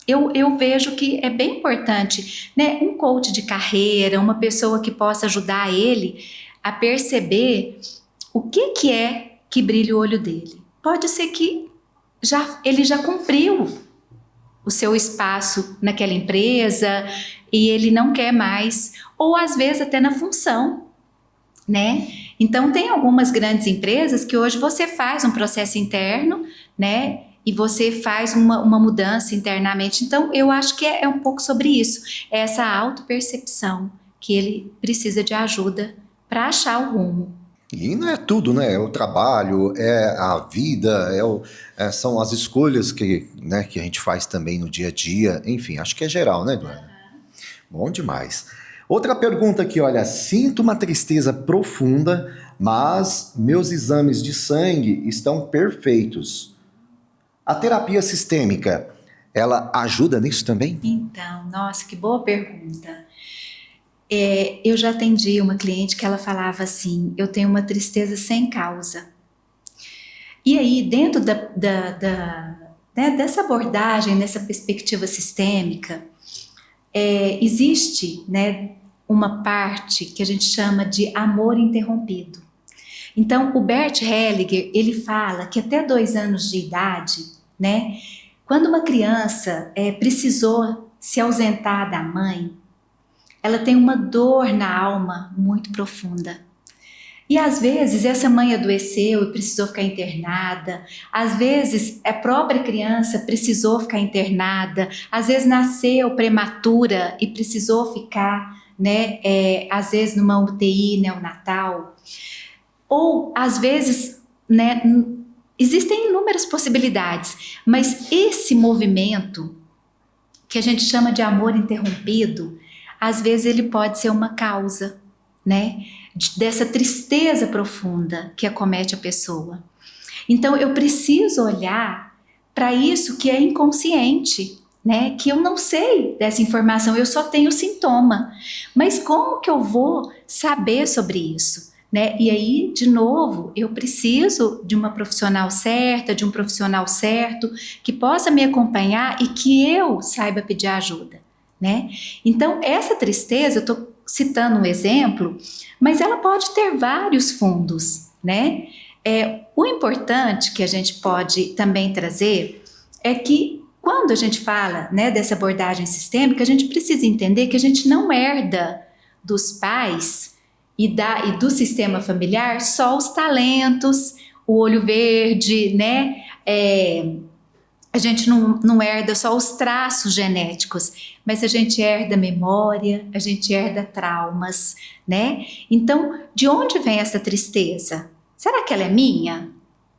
S2: eu vejo que é bem importante, né, um coach de carreira, uma pessoa que possa ajudar ele a perceber o que é que brilha o olho dele. Pode ser que ele já cumpriu o seu espaço naquela empresa e ele não quer mais, ou às vezes até na função, né? Então tem algumas grandes empresas que hoje você faz um processo interno, né? E você faz uma mudança internamente. Então eu acho que é um pouco sobre isso, é essa autopercepção que ele precisa de ajuda para achar o rumo.
S1: E não é tudo, né? É o trabalho, é a vida, são as escolhas né, que a gente faz também no dia a dia. Enfim, acho que é geral, né, Eduardo? Bom demais. Outra pergunta aqui, olha, sinto uma tristeza profunda, mas meus exames de sangue estão perfeitos. A terapia sistêmica, ela ajuda nisso também?
S2: Então, nossa, que boa pergunta. Eu já atendi uma cliente que ela falava assim, eu tenho uma tristeza sem causa. E aí, dentro né, dessa abordagem, nessa perspectiva sistêmica, existe, né, uma parte que a gente chama de amor interrompido. Então, o Bert Hellinger, ele fala que até 2 anos de idade, né, quando uma criança precisou se ausentar da mãe, ela tem uma dor na alma muito profunda. E às vezes essa mãe adoeceu e precisou ficar internada, às vezes a própria criança precisou ficar internada, às vezes nasceu prematura e precisou ficar, né, às vezes numa UTI neonatal, ou às vezes, né, existem inúmeras possibilidades, mas esse movimento que a gente chama de amor interrompido, às vezes ele pode ser uma causa, né, dessa tristeza profunda que acomete a pessoa. Então eu preciso olhar para isso que é inconsciente, né, que eu não sei dessa informação, eu só tenho sintoma. Mas como que eu vou saber sobre isso? Né? E aí, de novo, eu preciso de uma profissional certa, de um profissional certo, que possa me acompanhar e que eu saiba pedir ajuda. Né? Então, essa tristeza, eu estou citando um exemplo, mas ela pode ter vários fundos, né? O importante que a gente pode também trazer é que quando a gente fala, né, dessa abordagem sistêmica, a gente precisa entender que a gente não herda dos pais e do sistema familiar só os talentos, o olho verde, né? A gente não herda só os traços genéticos, mas a gente herda memória, a gente herda traumas, né? Então, de onde vem essa tristeza? Será que ela é minha?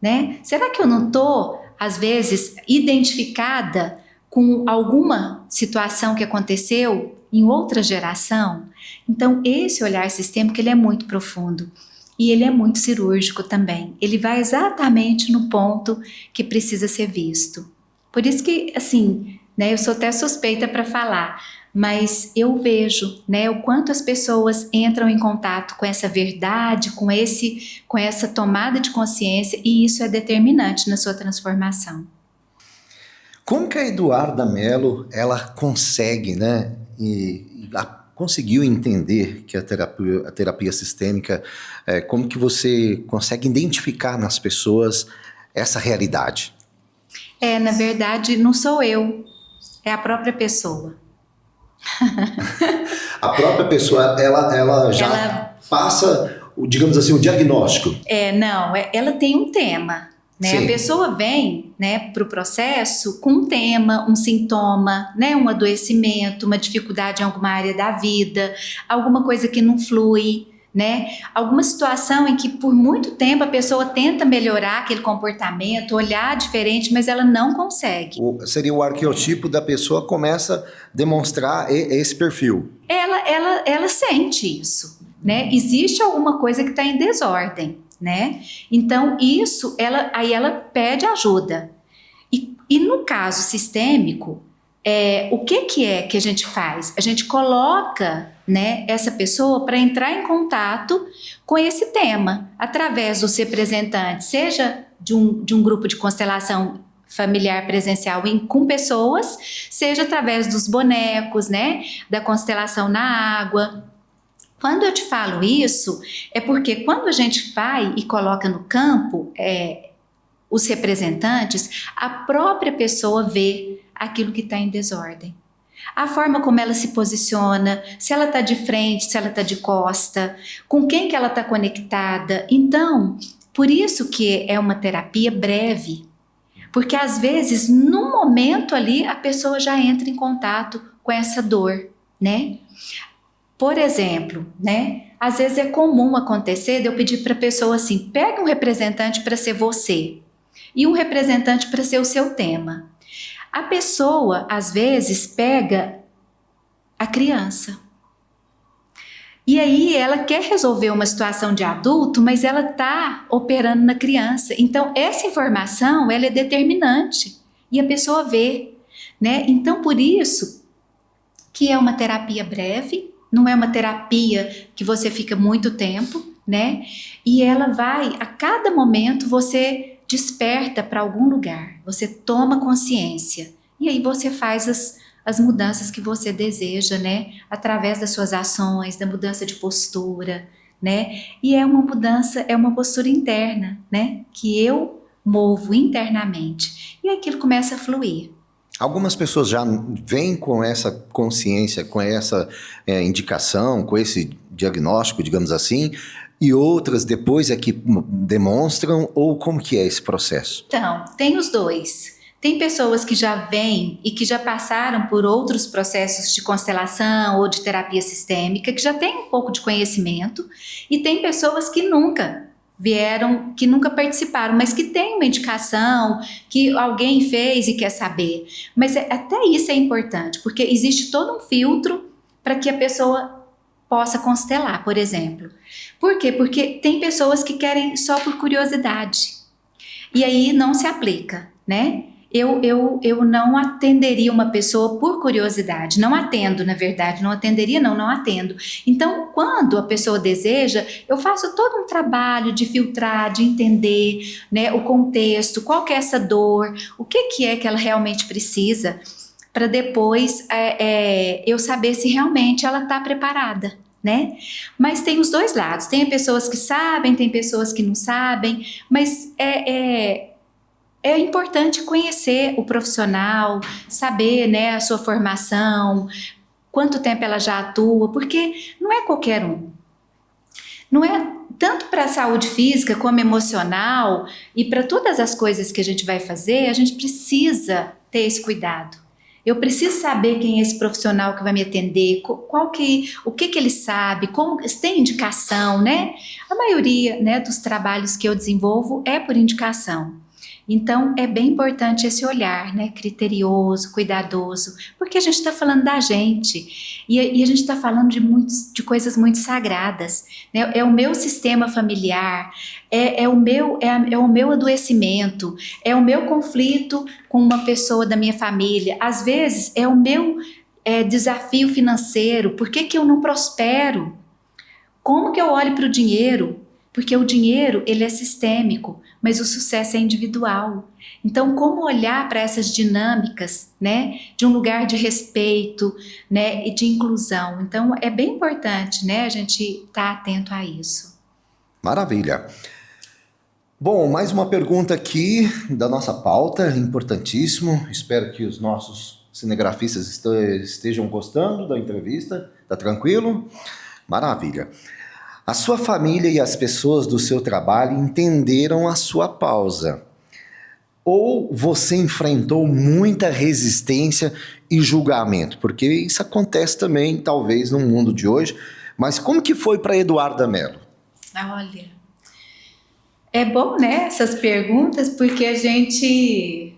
S2: Né? Será que eu não estou, às vezes, identificada com alguma situação que aconteceu em outra geração? Então, esse olhar sistêmico, ele é muito profundo. E ele é muito cirúrgico também. Ele vai exatamente no ponto que precisa ser visto. Por isso que, assim, né, eu sou até suspeita para falar, mas eu vejo, né, o quanto as pessoas entram em contato com essa verdade, com essa tomada de consciência, e isso é determinante na sua transformação.
S1: Como que a Eduarda Mello, ela consegue, né, conseguiu entender que a terapia sistêmica, como que você consegue identificar nas pessoas essa realidade?
S2: Na verdade, não sou eu, é a própria pessoa.
S1: A própria pessoa, ela já passa, digamos assim, o diagnóstico.
S2: Não, ela tem um tema, né?
S1: Sim.
S2: A pessoa vem, né, para o processo com um tema, um sintoma, né, um adoecimento, uma dificuldade em alguma área da vida, alguma coisa que não flui, né? Alguma situação em que por muito tempo a pessoa tenta melhorar aquele comportamento, olhar diferente, mas ela não consegue.
S1: Seria o arqueotipo da pessoa começa a demonstrar esse perfil.
S2: Ela sente isso, né? Existe alguma coisa que está em desordem, né? Então isso, aí ela pede ajuda. E no caso sistêmico, o que é que a gente faz? A gente coloca, né, essa pessoa para entrar em contato com esse tema, através dos representantes, seja de um grupo de constelação familiar presencial com pessoas, seja através dos bonecos, né, da constelação na água. Quando eu te falo isso, é porque quando a gente vai e coloca no campo os representantes, a própria pessoa vê aquilo que está em desordem. A forma como ela se posiciona, se ela está de frente, se ela está de costa, com quem que ela está conectada. Então, por isso que é uma terapia breve. Porque às vezes, no momento ali, a pessoa já entra em contato com essa dor, né? Por exemplo, né? Às vezes é comum acontecer de eu pedir para a pessoa assim, pega um representante para ser você e um representante para ser o seu tema. A pessoa, às vezes, pega a criança. E aí ela quer resolver uma situação de adulto, mas ela está operando na criança. Então, essa informação, ela é determinante. E a pessoa vê, né? Então, por isso que é uma terapia breve, não é uma terapia que você fica muito tempo, né? E ela vai, a cada momento, você desperta para algum lugar, você toma consciência e aí você faz as mudanças que você deseja, né? Através das suas ações, da mudança de postura, né? E é uma mudança, é uma postura interna, né? Que eu movo internamente e aquilo começa a fluir.
S1: Algumas pessoas já vêm com essa consciência, com essa indicação, com esse diagnóstico, digamos assim, e outras depois é que demonstram, ou como que é esse processo?
S2: Então, tem os dois. Tem pessoas que já vêm e que já passaram por outros processos de constelação ou de terapia sistêmica, que já têm um pouco de conhecimento, e tem pessoas que nunca vieram, que nunca participaram, mas que têm uma indicação, que alguém fez e quer saber. Mas até isso é importante, porque existe todo um filtro para que a pessoa possa constelar, por exemplo. Por quê? Porque tem pessoas que querem só por curiosidade. E aí não se aplica, né? Eu não atenderia uma pessoa por curiosidade, não atendo, na verdade, não atenderia, não atendo. Então, quando a pessoa deseja, eu faço todo um trabalho de filtrar, de entender, né, o contexto, qual que é essa dor, o que é que ela realmente precisa, para depois eu saber se realmente ela está preparada, né? Mas tem os dois lados, tem pessoas que sabem, tem pessoas que não sabem, mas é importante conhecer o profissional, saber, né, a sua formação, quanto tempo ela já atua, porque não é qualquer um. Não é tanto para a saúde física como emocional e para todas as coisas que a gente vai fazer, a gente precisa ter esse cuidado. Eu preciso saber quem é esse profissional que vai me atender, o que ele sabe, se tem indicação, né? A maioria, né, dos trabalhos que eu desenvolvo é por indicação. Então, é bem importante esse olhar, né, criterioso, cuidadoso, porque a gente está falando da gente e a gente está falando de coisas muito sagradas, né? É o meu sistema familiar, é o meu adoecimento, é o meu conflito com uma pessoa da minha família, às vezes é o meu desafio financeiro, por que eu não prospero? Como que eu olho para o dinheiro? Porque o dinheiro, ele é sistêmico, mas o sucesso é individual. Então, como olhar para essas dinâmicas, né, de um lugar de respeito, né, e de inclusão? Então, é bem importante, né, a gente estar atento a isso.
S1: Maravilha. Bom, mais uma pergunta aqui da nossa pauta, importantíssimo. Espero que os nossos cinegrafistas estejam gostando da entrevista. Tá tranquilo? Maravilha. A sua família e as pessoas do seu trabalho entenderam a sua pausa. ou você enfrentou muita resistência e julgamento? Porque isso acontece também, talvez, no mundo de hoje. Mas como que foi para Eduarda Mello?
S2: Olha, é bom, né, essas perguntas, porque a gente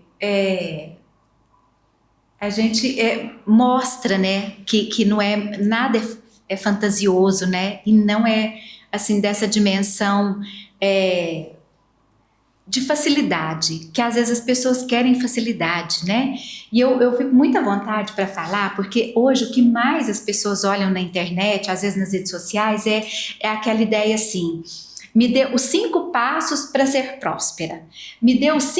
S2: mostra, né, que não é nada é fantasioso, né, e não é assim dessa dimensão de facilidade, que às vezes as pessoas querem facilidade, né? E eu fico muito à vontade para falar, porque hoje o que mais as pessoas olham na internet, às vezes nas redes sociais, é aquela ideia assim: me dê os 5 passos para ser próspera, me dê os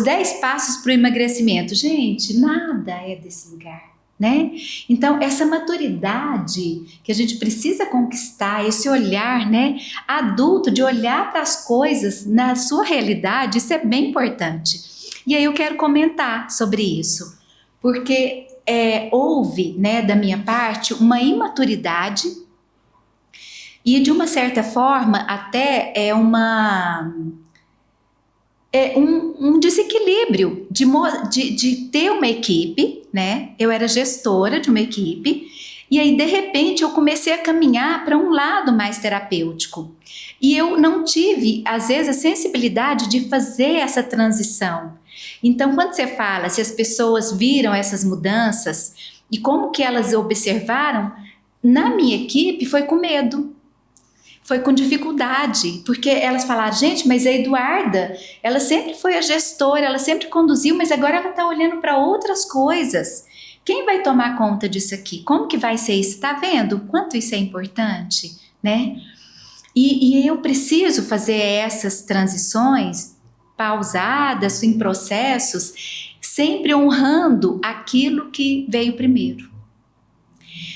S2: 10 passos para o emagrecimento. Gente, nada é desse lugar, né? Então, essa maturidade que a gente precisa conquistar, esse olhar, né, adulto, de olhar para as coisas na sua realidade, isso é bem importante. E aí eu quero comentar sobre isso, porque houve, né, da minha parte, uma imaturidade e, de uma certa forma, até um desequilíbrio de ter uma equipe, né? Eu era gestora de uma equipe, e aí, de repente, eu comecei a caminhar para um lado mais terapêutico. E eu não tive, às vezes, a sensibilidade de fazer essa transição. Então, quando você fala se as pessoas viram essas mudanças e como que elas observaram, na minha equipe foi com medo. Foi com dificuldade, porque elas falaram: gente, mas a Eduarda, ela sempre foi a gestora, ela sempre conduziu, mas agora ela está olhando para outras coisas. Quem vai tomar conta disso aqui? Como que vai ser isso? Está vendo o quanto isso é importante, né? E eu preciso fazer essas transições pausadas, em processos, sempre honrando aquilo que veio primeiro.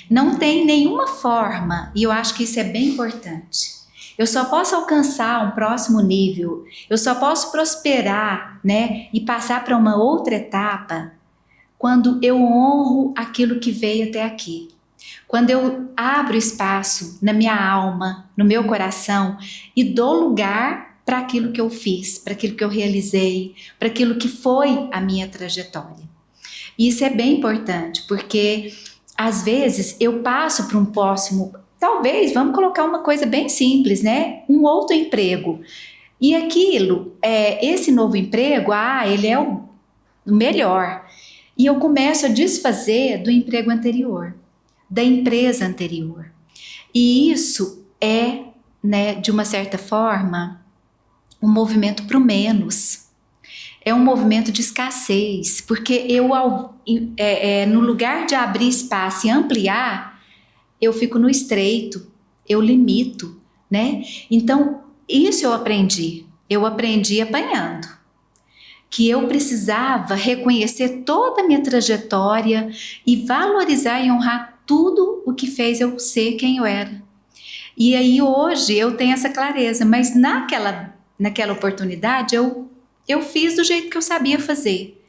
S2: Não tem nenhuma forma, e eu acho que isso é bem importante. Eu só posso alcançar um próximo nível, eu só posso prosperar, né, e passar para uma outra etapa quando eu honro aquilo que veio até aqui. Quando eu abro espaço na minha alma, no meu coração e dou lugar para aquilo que eu fiz, para aquilo que eu realizei, para aquilo que foi a minha trajetória. E isso é bem importante, porque às vezes eu passo para um próximo, talvez, vamos colocar uma coisa bem simples, né? Um outro emprego. E aquilo, esse novo emprego, ele é o melhor. E eu começo a desfazer do emprego anterior, da empresa anterior. E isso é, né, de uma certa forma, um movimento para o menos. É um movimento de escassez, porque eu, no lugar de abrir espaço e ampliar, eu fico no estreito, eu limito, né? Então, isso eu aprendi apanhando, que eu precisava reconhecer toda a minha trajetória e valorizar e honrar tudo o que fez eu ser quem eu era. E aí hoje eu tenho essa clareza, mas naquela oportunidade eu fiz do jeito que eu sabia fazer.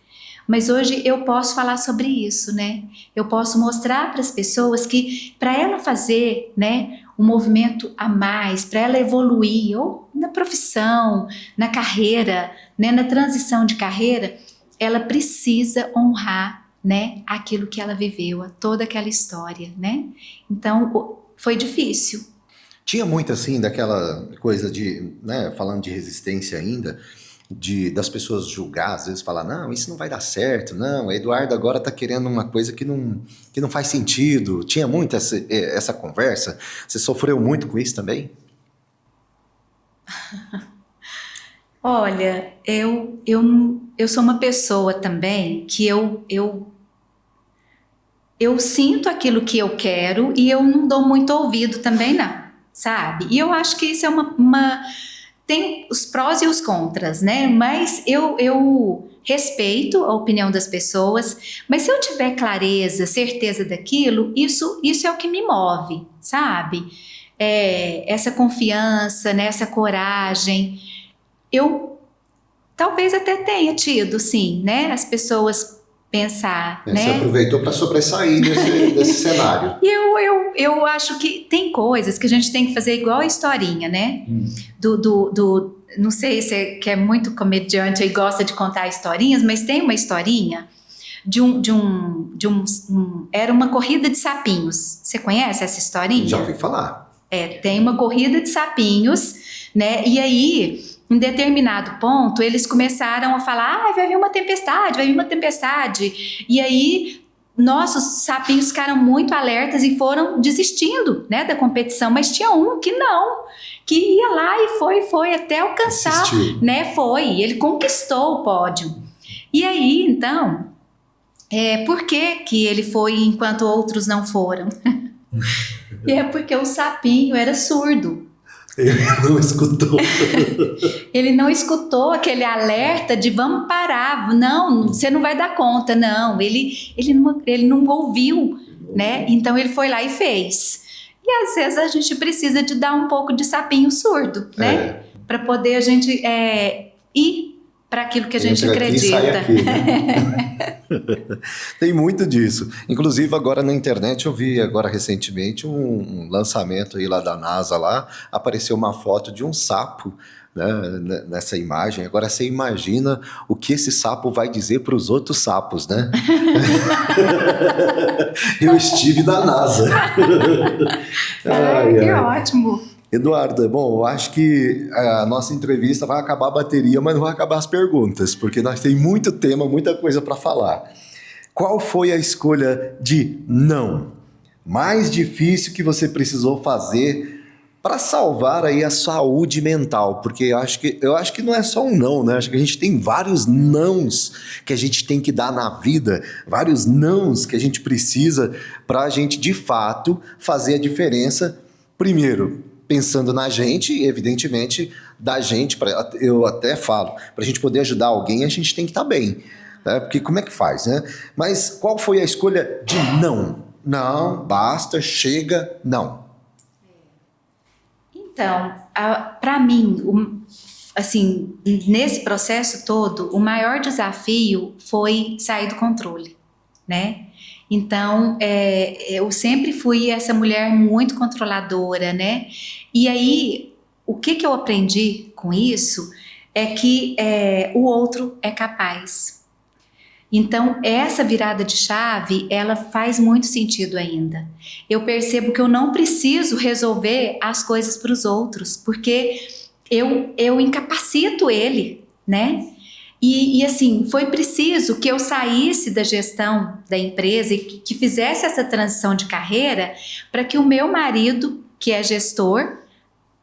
S2: Mas hoje eu posso falar sobre isso, né? Eu posso mostrar para as pessoas que para ela fazer, né, um movimento a mais, para ela evoluir, ou na profissão, na carreira, né, na transição de carreira, ela precisa honrar, né, aquilo que ela viveu, toda aquela história, né? Então, foi difícil.
S1: Tinha muito assim daquela coisa de, né, falando de resistência ainda, das pessoas julgar, às vezes falar: não, isso não vai dar certo, não, a Eduarda agora tá querendo uma coisa que não faz sentido. Tinha muito essa conversa. Você sofreu muito com isso também?
S2: Olha, eu sou uma pessoa também que eu sinto aquilo que eu quero e eu não dou muito ouvido também não, sabe? E eu acho que isso é tem os prós e os contras, né? Mas eu respeito a opinião das pessoas, mas se eu tiver clareza, certeza daquilo, isso é o que me move, sabe? Essa confiança, né? Essa coragem. Eu talvez até tenha tido, sim, né? As pessoas pensar,
S1: Você
S2: né?
S1: aproveitou para sobressair desse cenário.
S2: E eu acho que tem coisas que a gente tem que fazer igual a historinha, né? Não sei se é, que é muito comediante e gosta de contar historinhas, mas tem uma historinha era uma corrida de sapinhos. Você conhece essa historinha?
S1: Já ouvi falar.
S2: Tem uma corrida de sapinhos, né? E aí, em determinado ponto, eles começaram a falar: vai vir uma tempestade, vai vir uma tempestade. E aí, nossos sapinhos ficaram muito alertas e foram desistindo, né, da competição. Mas tinha um que não, que ia lá e foi até alcançar,
S1: Assistiu.
S2: né? Ele conquistou o pódio. E aí, então, por que ele foi enquanto outros não foram? E é porque o sapinho era surdo.
S1: Ele não escutou.
S2: Ele não escutou aquele alerta de vamos parar, não, você não vai dar conta, não. Ele não ouviu, né? Então ele foi lá e fez. E às vezes a gente precisa de dar um pouco de sapinho surdo, né? Para poder a gente ir para aquilo que a gente acredita.
S1: Aqui, sai aqui, né? Tem muito disso. Inclusive agora na internet eu vi agora recentemente um lançamento aí lá da NASA lá, apareceu uma foto de um sapo, né, nessa imagem. Agora você imagina o que esse sapo vai dizer para os outros sapos, né? Eu estive da NASA.
S2: Que ótimo.
S1: Eduardo, bom, eu acho que a nossa entrevista vai acabar a bateria, mas não vai acabar as perguntas, porque nós temos muito tema, muita coisa para falar. Qual foi a escolha de não mais difícil que você precisou fazer para salvar aí a saúde mental? Porque eu acho que não é só um não, né? Acho que a gente tem vários nãos que a gente tem que dar na vida, vários nãos que a gente precisa para a gente, de fato, fazer a diferença. Primeiro, pensando na gente e, evidentemente, da gente, eu até falo, para a gente poder ajudar alguém, a gente tem que estar bem, né? Porque como é que faz, né? Mas qual foi a escolha de não? Não, basta, chega, não.
S2: Então, para mim, assim, nesse processo todo, o maior desafio foi sair do controle, né? Então, eu sempre fui essa mulher muito controladora, né? E aí, o que eu aprendi com isso é que o outro é capaz. Então, essa virada de chave, ela faz muito sentido ainda. Eu percebo que eu não preciso resolver as coisas para os outros, porque eu incapacito ele, né? E assim, foi preciso que eu saísse da gestão da empresa e que fizesse essa transição de carreira para que o meu marido, que é gestor,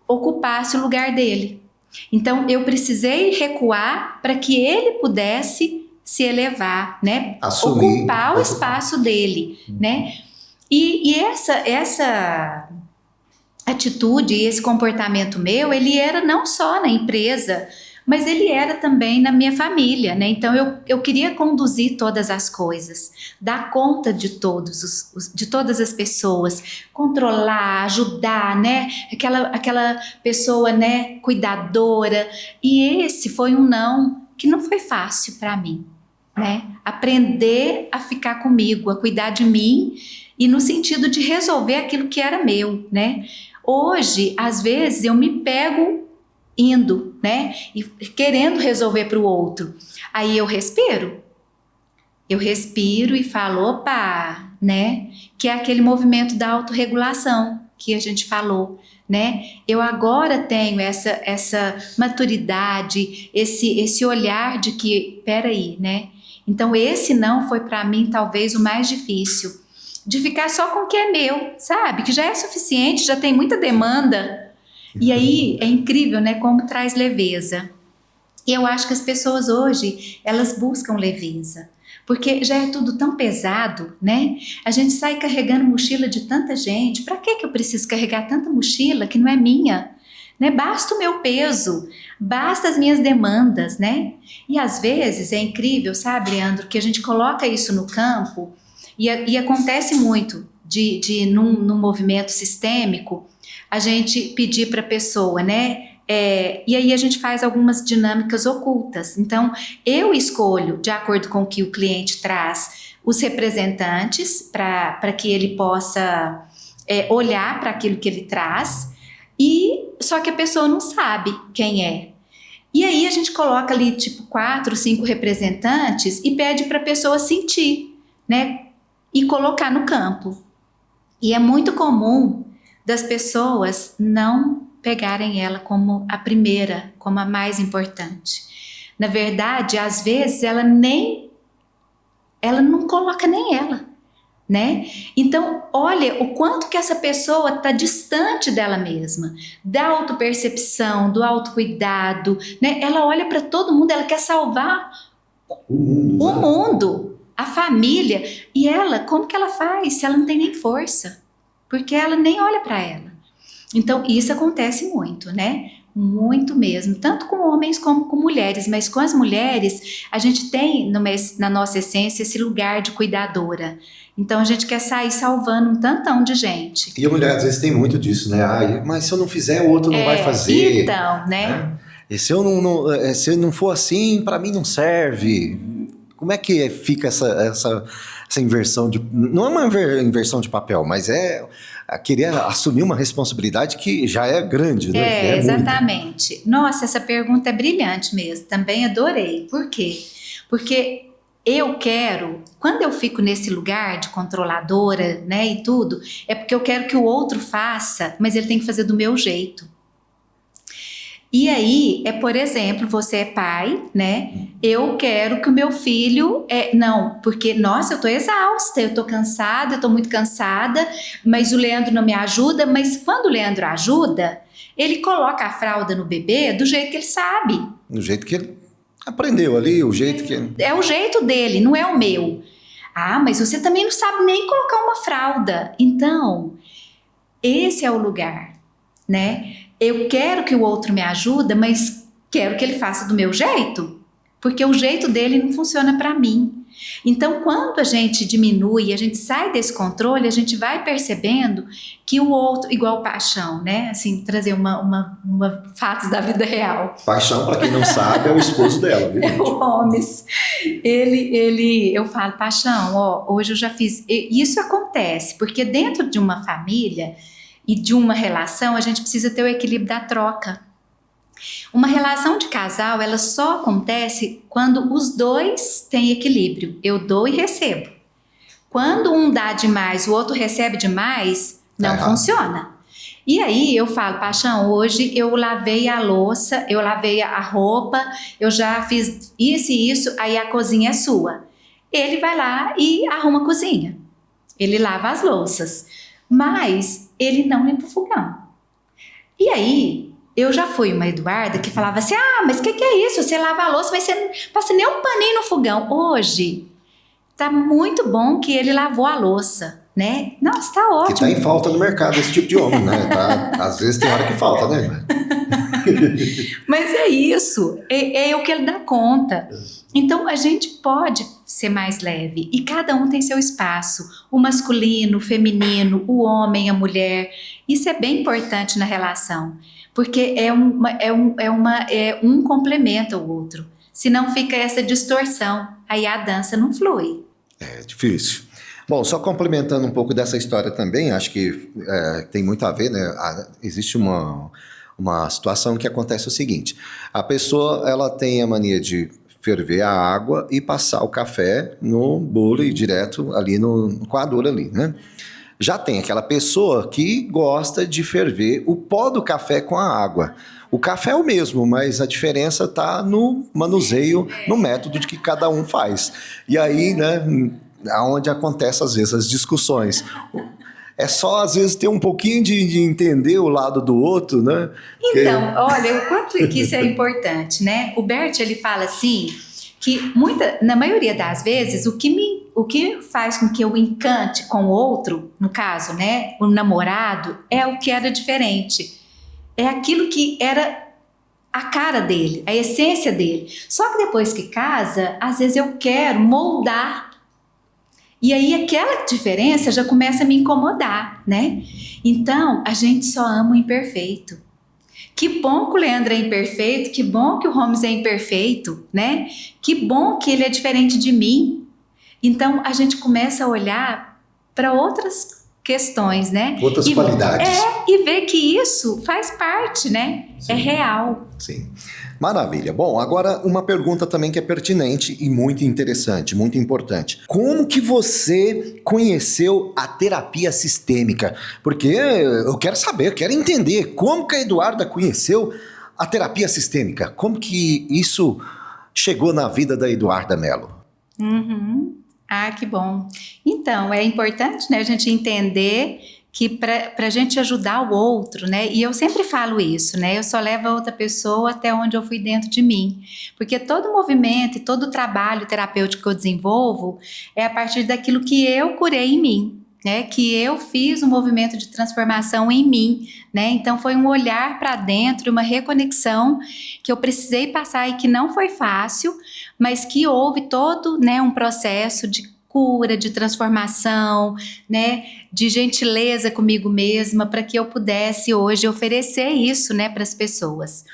S2: ocupasse o lugar dele. Então, eu precisei recuar para que ele pudesse se elevar, né?
S1: Assumir.
S2: Ocupar o espaço dele, né? E essa atitude, esse comportamento meu, ele era não só na empresa, mas ele era também na minha família, né? Então eu queria conduzir todas as coisas, dar conta de de todas as pessoas, controlar, ajudar, né? Aquela pessoa, né, cuidadora. E esse foi um não que não foi fácil para mim, né? Aprender a ficar comigo, a cuidar de mim e no sentido de resolver aquilo que era meu, né? Hoje, às vezes, eu me pego indo, né? E querendo resolver para o outro. Aí eu respiro e falo, opa, né? Que é aquele movimento da autorregulação que a gente falou, né? Eu agora tenho essa maturidade, esse olhar de que, peraí, né? Então esse não foi para mim talvez o mais difícil, de ficar só com o que é meu, sabe? Que já é suficiente, já tem muita demanda. E aí é incrível, né, como traz leveza. E eu acho que as pessoas hoje, elas buscam leveza, porque já é tudo tão pesado, né? A gente sai carregando mochila de tanta gente. Para que eu preciso carregar tanta mochila que não é minha? Né? Basta o meu peso, basta as minhas demandas, né? E às vezes é incrível, sabe, Leandro, que a gente coloca isso no campo e acontece muito num movimento sistêmico, a gente pedir para a pessoa, né, E aí a gente faz algumas dinâmicas ocultas. Então, eu escolho, de acordo com o que o cliente traz, os representantes para que ele possa olhar para aquilo que ele traz, e só que a pessoa não sabe quem é. E aí a gente coloca ali tipo 4, 5 representantes e pede para a pessoa sentir, né? E colocar no campo. E é muito comum das pessoas não pegarem ela como a primeira, como a mais importante. Na verdade, às vezes ela não coloca nem ela, né? Então, olha o quanto que essa pessoa está distante dela mesma, da autopercepção, do autocuidado, né? Ela olha para todo mundo, ela quer salvar o mundo, a família, e ela, como que ela faz se ela não tem nem força? Porque ela nem olha para ela. Então, isso acontece muito, né? Muito mesmo, tanto com homens como com mulheres, mas com as mulheres, a gente tem na nossa essência esse lugar de cuidadora. Então, a gente quer sair salvando um tantão de gente.
S1: E a mulher, às vezes, tem muito disso, né? Mas se eu não fizer, o outro não vai fazer.
S2: Então, né?
S1: E se eu não for assim, para mim não serve. Como é que fica essa inversão de... Não é uma inversão de papel, mas é querer assumir uma responsabilidade que já é grande, né?
S2: Exatamente. Muito. Nossa, essa pergunta é brilhante mesmo. Também adorei. Por quê? Porque eu quero, quando eu fico nesse lugar de controladora, né, e tudo, é porque eu quero que o outro faça, mas ele tem que fazer do meu jeito. E aí, por exemplo, você é pai, né? Eu quero que o meu filho... não, porque, nossa, eu tô exausta, eu tô cansada, eu tô muito cansada, mas o Leandro não me ajuda. Mas quando o Leandro ajuda, ele coloca a fralda no bebê do jeito que ele sabe.
S1: Do jeito que ele aprendeu ali, o jeito que...
S2: É o jeito dele, não é o meu. Ah, mas você também não sabe nem colocar uma fralda. Então, esse é o lugar, né? Eu quero que o outro me ajude, mas quero que ele faça do meu jeito, porque o jeito dele não funciona para mim. Então, quando a gente diminui, a gente sai desse controle, a gente vai percebendo que o outro, igual paixão, né? Assim, trazer uma fatos da vida real.
S1: Paixão, para quem não sabe, é o esposo dela, viu?
S2: É o Holmes. Eu falo, paixão, hoje eu já fiz... Isso acontece, porque dentro de uma família... E de uma relação, a gente precisa ter o equilíbrio da troca. Uma relação de casal, ela só acontece quando os dois têm equilíbrio. Eu dou e recebo. Quando um dá demais, o outro recebe demais, não funciona. E aí eu falo, paixão, hoje eu lavei a louça, eu lavei a roupa, eu já fiz isso e isso, aí a cozinha é sua. Ele vai lá e arruma a cozinha. Ele lava as louças. Mas ele não limpa o fogão. E aí, eu já fui uma Eduarda que falava assim, mas o que é isso? Você lava a louça, mas você não passa nem um paninho no fogão. Hoje, tá muito bom que ele lavou a louça, né? Nossa, tá ótimo.
S1: Que tá em falta no mercado esse tipo de homem, né? Às vezes tem hora que falta, né?
S2: Mas é isso, é o que ele dá conta. Então, a gente pode ser mais leve e cada um tem seu espaço, o masculino, o feminino, o homem, a mulher. Isso é bem importante na relação, porque um complementa o outro. Senão fica essa distorção, aí a dança não flui.
S1: É difícil. Bom, só complementando um pouco dessa história também, acho que tem muito a ver, né? Existe uma situação que acontece o seguinte: a pessoa ela tem a mania de ferver a água e passar o café no bolo e direto ali no coador ali, né? Já tem aquela pessoa que gosta de ferver o pó do café com a água. O café é o mesmo, mas a diferença está no manuseio, no método de que cada um faz. E aí, né, aonde acontece às vezes as discussões. É só, às vezes, ter um pouquinho de entender o lado do outro, né?
S2: Então, olha, o quanto que isso é importante, né? O Bert, ele fala assim, que na maioria das vezes, o que faz com que eu encante com o outro, no caso, né, o namorado, é o que era diferente. É aquilo que era a cara dele, a essência dele. Só que depois que casa, às vezes eu quero moldar. E aí aquela diferença já começa a me incomodar, né? Então, a gente só ama o imperfeito. Que bom que o Leandro é imperfeito, que bom que o Holmes é imperfeito, né? Que bom que ele é diferente de mim. Então, a gente começa a olhar para outras questões, né?
S1: Outras qualidades.
S2: E ver que isso faz parte, né?
S1: Sim.
S2: É real.
S1: Sim. Maravilha. Bom, agora uma pergunta também que é pertinente e muito interessante, muito importante. Como que você conheceu a terapia sistêmica? Porque eu quero saber, eu quero entender como que a Eduarda conheceu a terapia sistêmica. Como que isso chegou na vida da Eduarda Mello?
S2: Uhum. Ah, que bom. Então, é importante, né, a gente entender que para a gente ajudar o outro, né, e eu sempre falo isso, né, eu só levo a outra pessoa até onde eu fui dentro de mim, porque todo movimento e todo trabalho terapêutico que eu desenvolvo é a partir daquilo que eu curei em mim, né, que eu fiz um movimento de transformação em mim, né, então foi um olhar para dentro, uma reconexão que eu precisei passar e que não foi fácil, mas que houve todo, né, um processo de cura, de transformação, né, de gentileza comigo mesma, para que eu pudesse hoje oferecer isso, né, para as pessoas.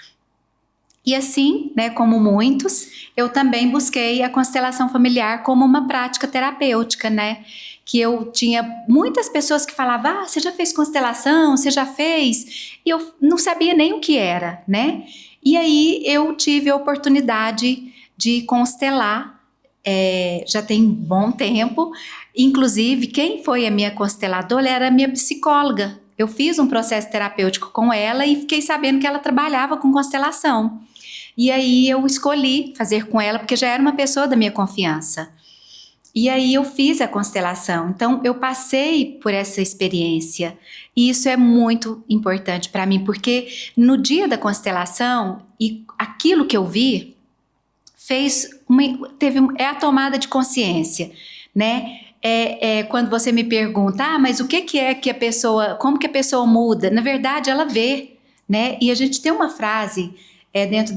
S2: E assim, né, como muitos, eu também busquei a constelação familiar como uma prática terapêutica, né, que eu tinha muitas pessoas que falavam, você já fez constelação, você já fez? E eu não sabia nem o que era, né, e aí eu tive a oportunidade de constelar, já tem um bom tempo, inclusive quem foi a minha consteladora era a minha psicóloga. Eu fiz um processo terapêutico com ela e fiquei sabendo que ela trabalhava com constelação. E aí eu escolhi fazer com ela, porque já era uma pessoa da minha confiança. E aí eu fiz a constelação. Então eu passei por essa experiência. E isso é muito importante para mim, porque no dia da constelação, e aquilo que eu vi, é a tomada de consciência, né? Quando você me pergunta, mas o que é que a pessoa, como que a pessoa muda? Na verdade, ela vê, né? E a gente tem uma frase dentro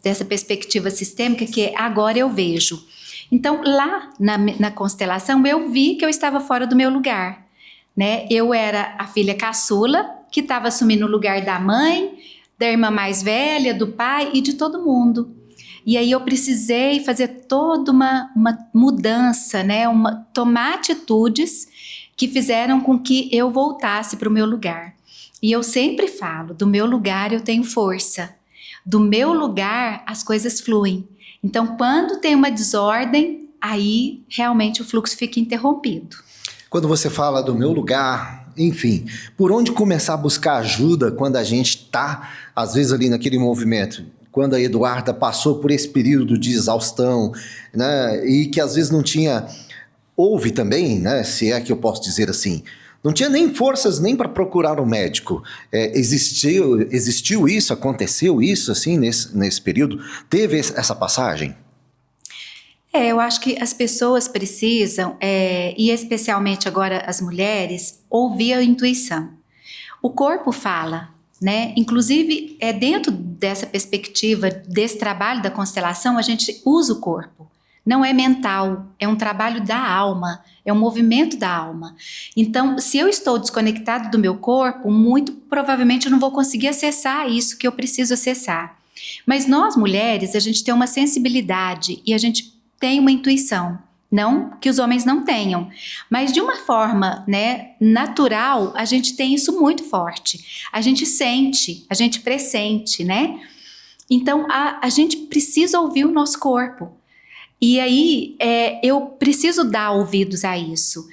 S2: dessa perspectiva sistêmica que é agora eu vejo. Então, lá na constelação, eu vi que eu estava fora do meu lugar, né? Eu era a filha caçula, que estava assumindo o lugar da mãe, da irmã mais velha, do pai e de todo mundo. E aí eu precisei fazer toda uma mudança, né? Tomar atitudes que fizeram com que eu voltasse para o meu lugar. E eu sempre falo, do meu lugar eu tenho força. Do meu lugar as coisas fluem. Então, quando tem uma desordem, aí realmente o fluxo fica interrompido.
S1: Quando você fala do meu lugar, enfim, por onde começar a buscar ajuda quando a gente está, às vezes, ali naquele movimento? Quando a Eduarda passou por esse período de exaustão, né, e que às vezes não tinha, houve também, né, se é que eu posso dizer assim, não tinha nem forças nem para procurar um médico. Existiu isso, aconteceu isso assim nesse período? Teve essa passagem?
S2: Eu acho que as pessoas precisam, e especialmente agora as mulheres, ouvir a intuição. O corpo fala, né? Inclusive, dentro dessa perspectiva, desse trabalho da constelação, a gente usa o corpo. Não é mental, é um trabalho da alma, é um movimento da alma. Então, se eu estou desconectado do meu corpo, muito provavelmente eu não vou conseguir acessar isso que eu preciso acessar. Mas nós, mulheres, a gente tem uma sensibilidade e a gente tem uma intuição. Não que os homens não tenham, mas de uma forma, né, natural, a gente tem isso muito forte. A gente sente, a gente pressente, né? Então, a gente precisa ouvir o nosso corpo. E aí, eu preciso dar ouvidos a isso.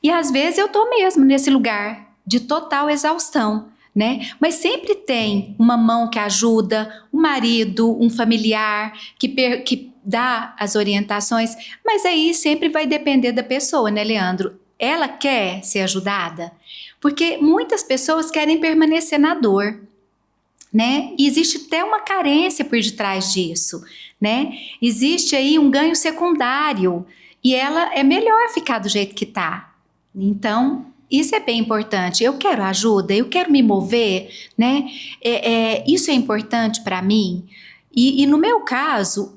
S2: E às vezes eu tô mesmo nesse lugar de total exaustão, né? Mas sempre tem uma mão que ajuda, um marido, um familiar que dá as orientações, mas aí sempre vai depender da pessoa, né, Leandro? Ela quer ser ajudada? Porque muitas pessoas querem permanecer na dor, né? E existe até uma carência por detrás disso, né? Existe aí um ganho secundário e ela é melhor ficar do jeito que tá. Então, isso é bem importante. Eu quero ajuda, eu quero me mover, né? Isso é importante para mim. E no meu caso,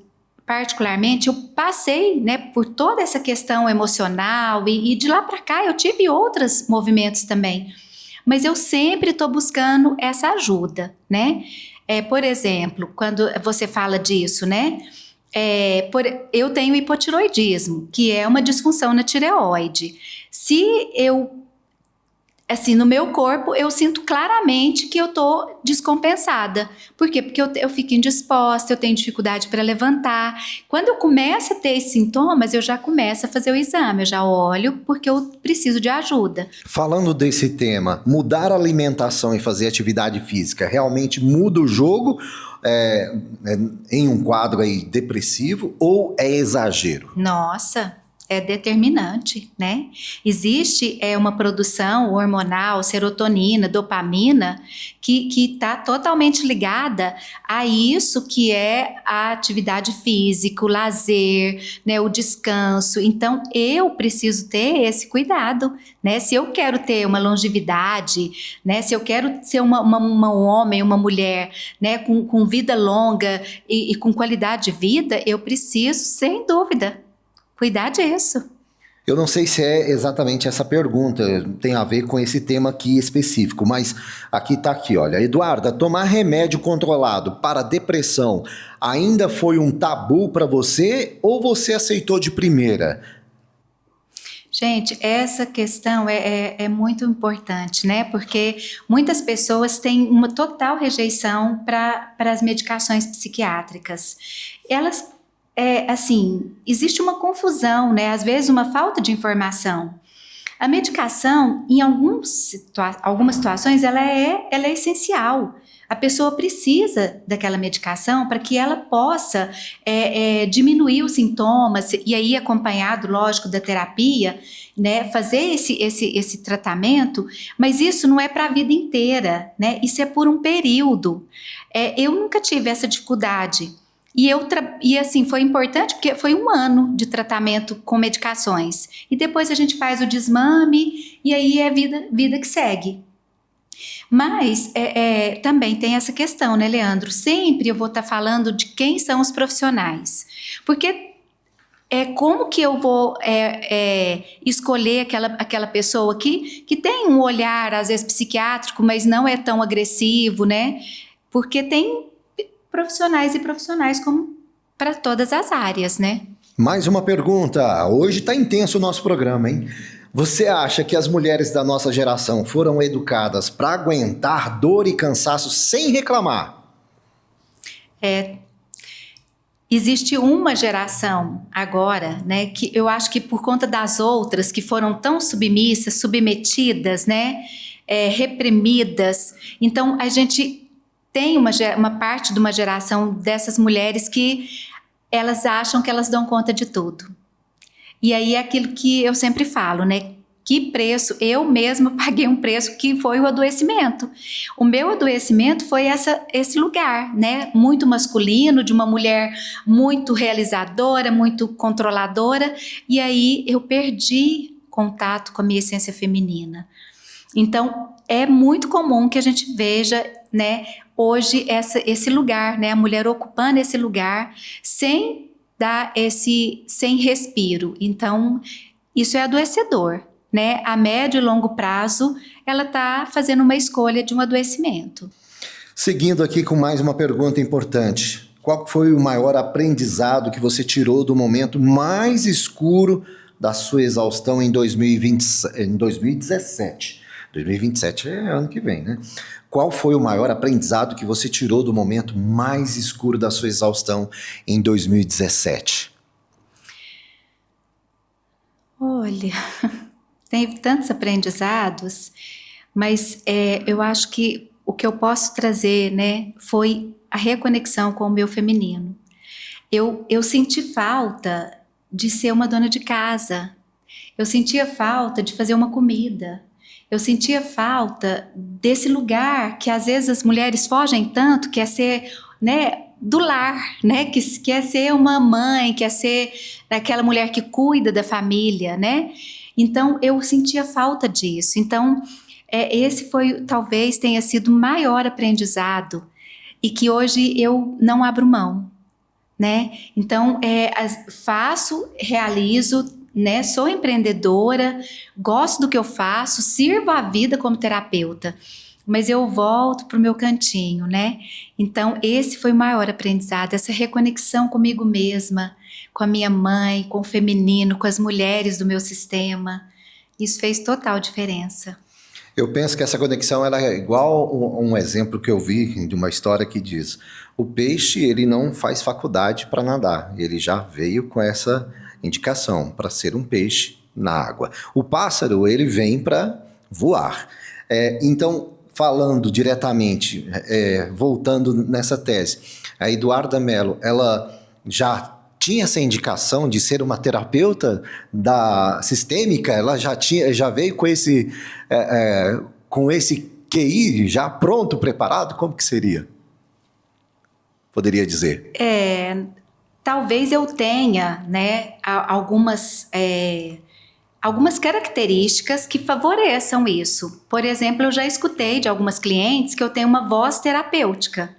S2: particularmente, eu passei, né, por toda essa questão emocional e de lá para cá eu tive outros movimentos também. mas eu sempre estou buscando essa ajuda, né? Por exemplo, quando você fala disso, né? Eu tenho hipotiroidismo, que é uma disfunção na tireoide. Se eu, assim, no meu corpo, eu sinto claramente que eu tô descompensada. Por quê? Porque eu fico indisposta, eu tenho dificuldade para levantar. Quando eu começo a ter esses sintomas, eu já começo a fazer o exame, eu já olho porque eu preciso de ajuda.
S1: Falando desse tema, mudar a alimentação e fazer atividade física realmente muda o jogo em um quadro aí depressivo ou é exagero?
S2: Nossa, é determinante, né? Existe uma produção hormonal, serotonina, dopamina, que está totalmente ligada a isso que é a atividade física, o lazer, né, o descanso. Então, eu preciso ter esse cuidado, né? Se eu quero ter uma longevidade, né? Se eu quero ser um homem, uma mulher, né, com vida longa e com qualidade de vida, eu preciso, sem dúvida, cuidar disso.
S1: Eu não sei se é exatamente essa pergunta, tem a ver com esse tema aqui específico, mas aqui, olha. Eduarda, tomar remédio controlado para depressão ainda foi um tabu para você ou você aceitou de primeira?
S2: Gente, essa questão é muito importante, né? Porque muitas pessoas têm uma total rejeição para as medicações psiquiátricas. Elas assim, existe uma confusão, né? Às vezes uma falta de informação. A medicação, em algumas situações, ela é essencial. A pessoa precisa daquela medicação para que ela possa diminuir os sintomas, e aí acompanhado, lógico, da terapia, né? Fazer esse tratamento, mas isso não é para a vida inteira, né? Isso é por um período. Eu nunca tive essa dificuldade. E assim, foi importante porque foi 1 ano de tratamento com medicações. E depois a gente faz o desmame e aí é vida que segue. Mas também tem essa questão, né, Leandro? Sempre eu vou estar falando de quem são os profissionais. Porque como que eu vou escolher aquela pessoa que tem um olhar, às vezes, psiquiátrico, mas não é tão agressivo, né? Porque tem profissionais e profissionais como para todas as áreas, né?
S1: Mais uma pergunta. Hoje tá intenso o nosso programa, hein? Você acha que as mulheres da nossa geração foram educadas para aguentar dor e cansaço sem reclamar?
S2: Existe uma geração agora, né, que eu acho que por conta das outras que foram tão submissas, submetidas, né, reprimidas, então a gente tem uma parte de uma geração dessas mulheres que elas acham que elas dão conta de tudo. E aí é aquilo que eu sempre falo, né? Que preço, eu mesma paguei um preço que foi o adoecimento. O meu adoecimento foi esse lugar, né? Muito masculino, de uma mulher muito realizadora, muito controladora, e aí eu perdi contato com a minha essência feminina. Então, é muito comum que a gente veja, né, hoje esse lugar, né, a mulher ocupando esse lugar sem dar sem respiro. Então, isso é adoecedor, né? A médio e longo prazo, ela está fazendo uma escolha de um adoecimento.
S1: Seguindo aqui com mais uma pergunta importante. Qual foi o maior aprendizado que você tirou do momento mais escuro da sua exaustão em 2017? 2027 é ano que vem, né? Qual foi o maior aprendizado que você tirou do momento mais escuro da sua exaustão em 2017?
S2: Olha, teve tantos aprendizados, mas eu acho que o que eu posso trazer, né, foi a reconexão com o meu feminino. Eu senti falta de ser uma dona de casa. Eu sentia falta de fazer uma comida. Eu sentia falta desse lugar que às vezes as mulheres fogem tanto, que é ser, né, do lar, né, que quer ser uma mãe, quer ser aquela mulher que cuida da família, né? Então eu sentia falta disso. Então esse talvez tenha sido o maior aprendizado e que hoje eu não abro mão, né? Então faço, realizo, né? Sou empreendedora, gosto do que eu faço, sirvo a vida como terapeuta, mas eu volto para o meu cantinho, né? Então, esse foi o maior aprendizado, essa reconexão comigo mesma, com a minha mãe, com o feminino, com as mulheres do meu sistema. Isso fez total diferença.
S1: Eu penso que essa conexão ela é igual um exemplo que eu vi de uma história que diz: o peixe ele não faz faculdade para nadar, ele já veio com essa indicação para ser um peixe na água. O pássaro ele vem para voar. Então, falando diretamente, voltando nessa tese, a Eduarda Mello, ela já tinha essa indicação de ser uma terapeuta da sistêmica, ela já veio com esse QI já pronto, preparado? Como que seria? Poderia dizer?
S2: Talvez eu tenha, né, algumas características que favoreçam isso. Por exemplo, eu já escutei de algumas clientes que eu tenho uma voz terapêutica.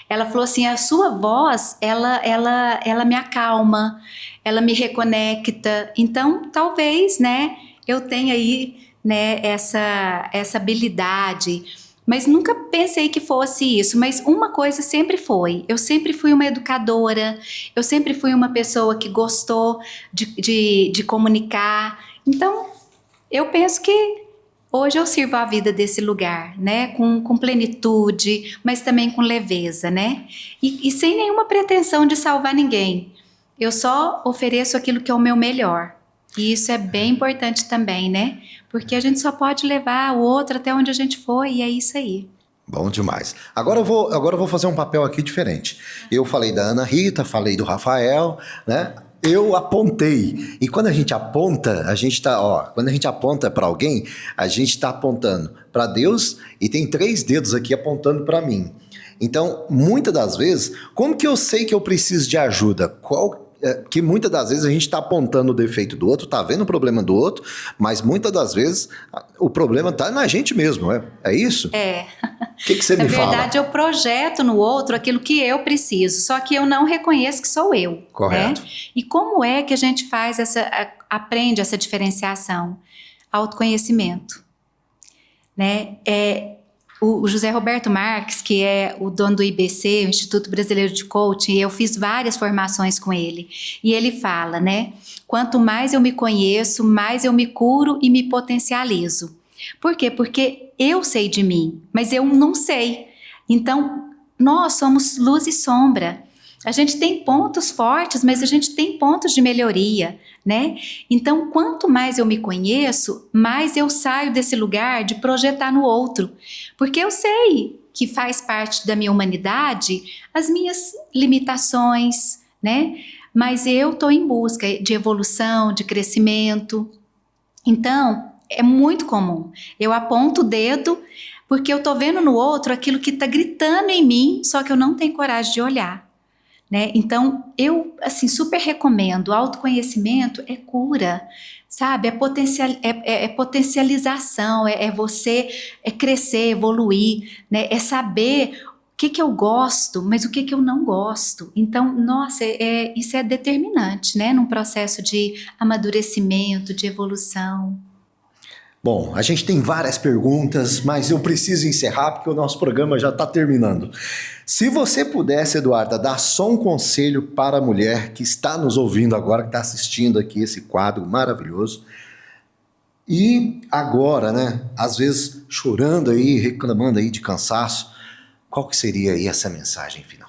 S2: Ela falou assim, a sua voz, ela me acalma, ela me reconecta. Então, talvez, né, eu tenha aí, né, essa habilidade. Mas nunca pensei que fosse isso. Mas uma coisa sempre foi, eu sempre fui uma educadora, eu sempre fui uma pessoa que gostou de comunicar. Então, eu penso que hoje eu sirvo a vida desse lugar, né? Com plenitude, mas também com leveza, né? E sem nenhuma pretensão de salvar ninguém. Eu só ofereço aquilo que é o meu melhor. E isso é bem importante também, né? Porque a gente só pode levar o outro até onde a gente foi, e é isso aí.
S1: Bom demais. Agora eu vou fazer um papel aqui diferente. Eu falei da Ana Rita, falei do Rafael, né? Eu apontei. E quando a gente aponta, quando a gente aponta para alguém, a gente está apontando para Deus e tem 3 dedos aqui apontando para mim. Então, muitas das vezes, como que eu sei que eu preciso de ajuda? Que muitas das vezes a gente está apontando o defeito do outro, está vendo o problema do outro, mas muitas das vezes o problema está na gente mesmo, é isso? O que você me fala?
S2: Na verdade, eu projeto no outro aquilo que eu preciso, só que eu não reconheço que sou eu.
S1: Correto.
S2: Né? E como é que a gente aprende essa diferenciação? Autoconhecimento. Né? O José Roberto Marques, que é o dono do IBC, o Instituto Brasileiro de Coaching, eu fiz várias formações com ele. E ele fala, né? Quanto mais eu me conheço, mais eu me curo e me potencializo. Por quê? Porque eu sei de mim, mas eu não sei. Então, nós somos luz e sombra. A gente tem pontos fortes, mas a gente tem pontos de melhoria, né? Então, quanto mais eu me conheço, mais eu saio desse lugar de projetar no outro. Porque eu sei que faz parte da minha humanidade as minhas limitações, né? Mas eu estou em busca de evolução, de crescimento. Então, é muito comum. Eu aponto o dedo porque eu estou vendo no outro aquilo que está gritando em mim, só que eu não tenho coragem de olhar. Né? Então, eu assim, super recomendo. O autoconhecimento é cura, sabe? É potencialização, você crescer, evoluir, né? É saber o que eu gosto, mas o que eu não gosto. Então, nossa, isso é determinante, né? Num processo de amadurecimento, de evolução.
S1: Bom, a gente tem várias perguntas, mas eu preciso encerrar porque o nosso programa já está terminando. Se você pudesse, Eduarda, dar só um conselho para a mulher que está nos ouvindo agora, que está assistindo aqui esse quadro maravilhoso, e agora, né, às vezes chorando aí, reclamando aí de cansaço, qual que seria aí essa mensagem final?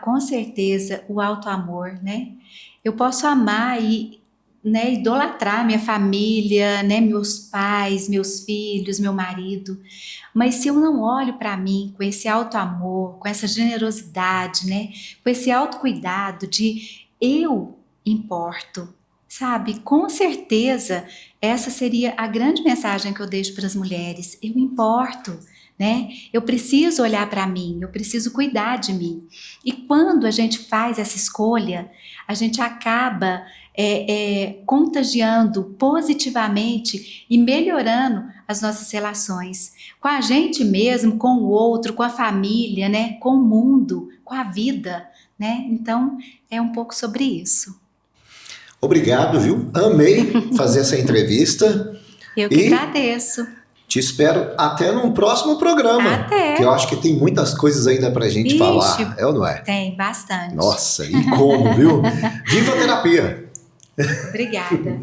S2: Com certeza, o autoamor, né? Eu posso amar e né, idolatrar minha família, né, meus pais, meus filhos, meu marido, mas se eu não olho para mim com esse autoamor, com essa generosidade, né, com esse autocuidado de eu importo, sabe? Com certeza essa seria a grande mensagem que eu deixo para as mulheres. Eu importo, né? Eu preciso olhar para mim, eu preciso cuidar de mim. E quando a gente faz essa escolha, a gente acaba contagiando positivamente e melhorando as nossas relações com a gente mesmo, com o outro, com a família, né? Com o mundo, com a vida, né? Então, é um pouco sobre isso.
S1: Obrigado, viu? Amei fazer essa entrevista.
S2: Eu que agradeço.
S1: Te espero até num próximo programa.
S2: Até.
S1: Que eu acho que tem muitas coisas ainda pra gente falar. É ou não é?
S2: Tem, bastante.
S1: Nossa, e como, viu? Viva a terapia!
S2: Obrigada.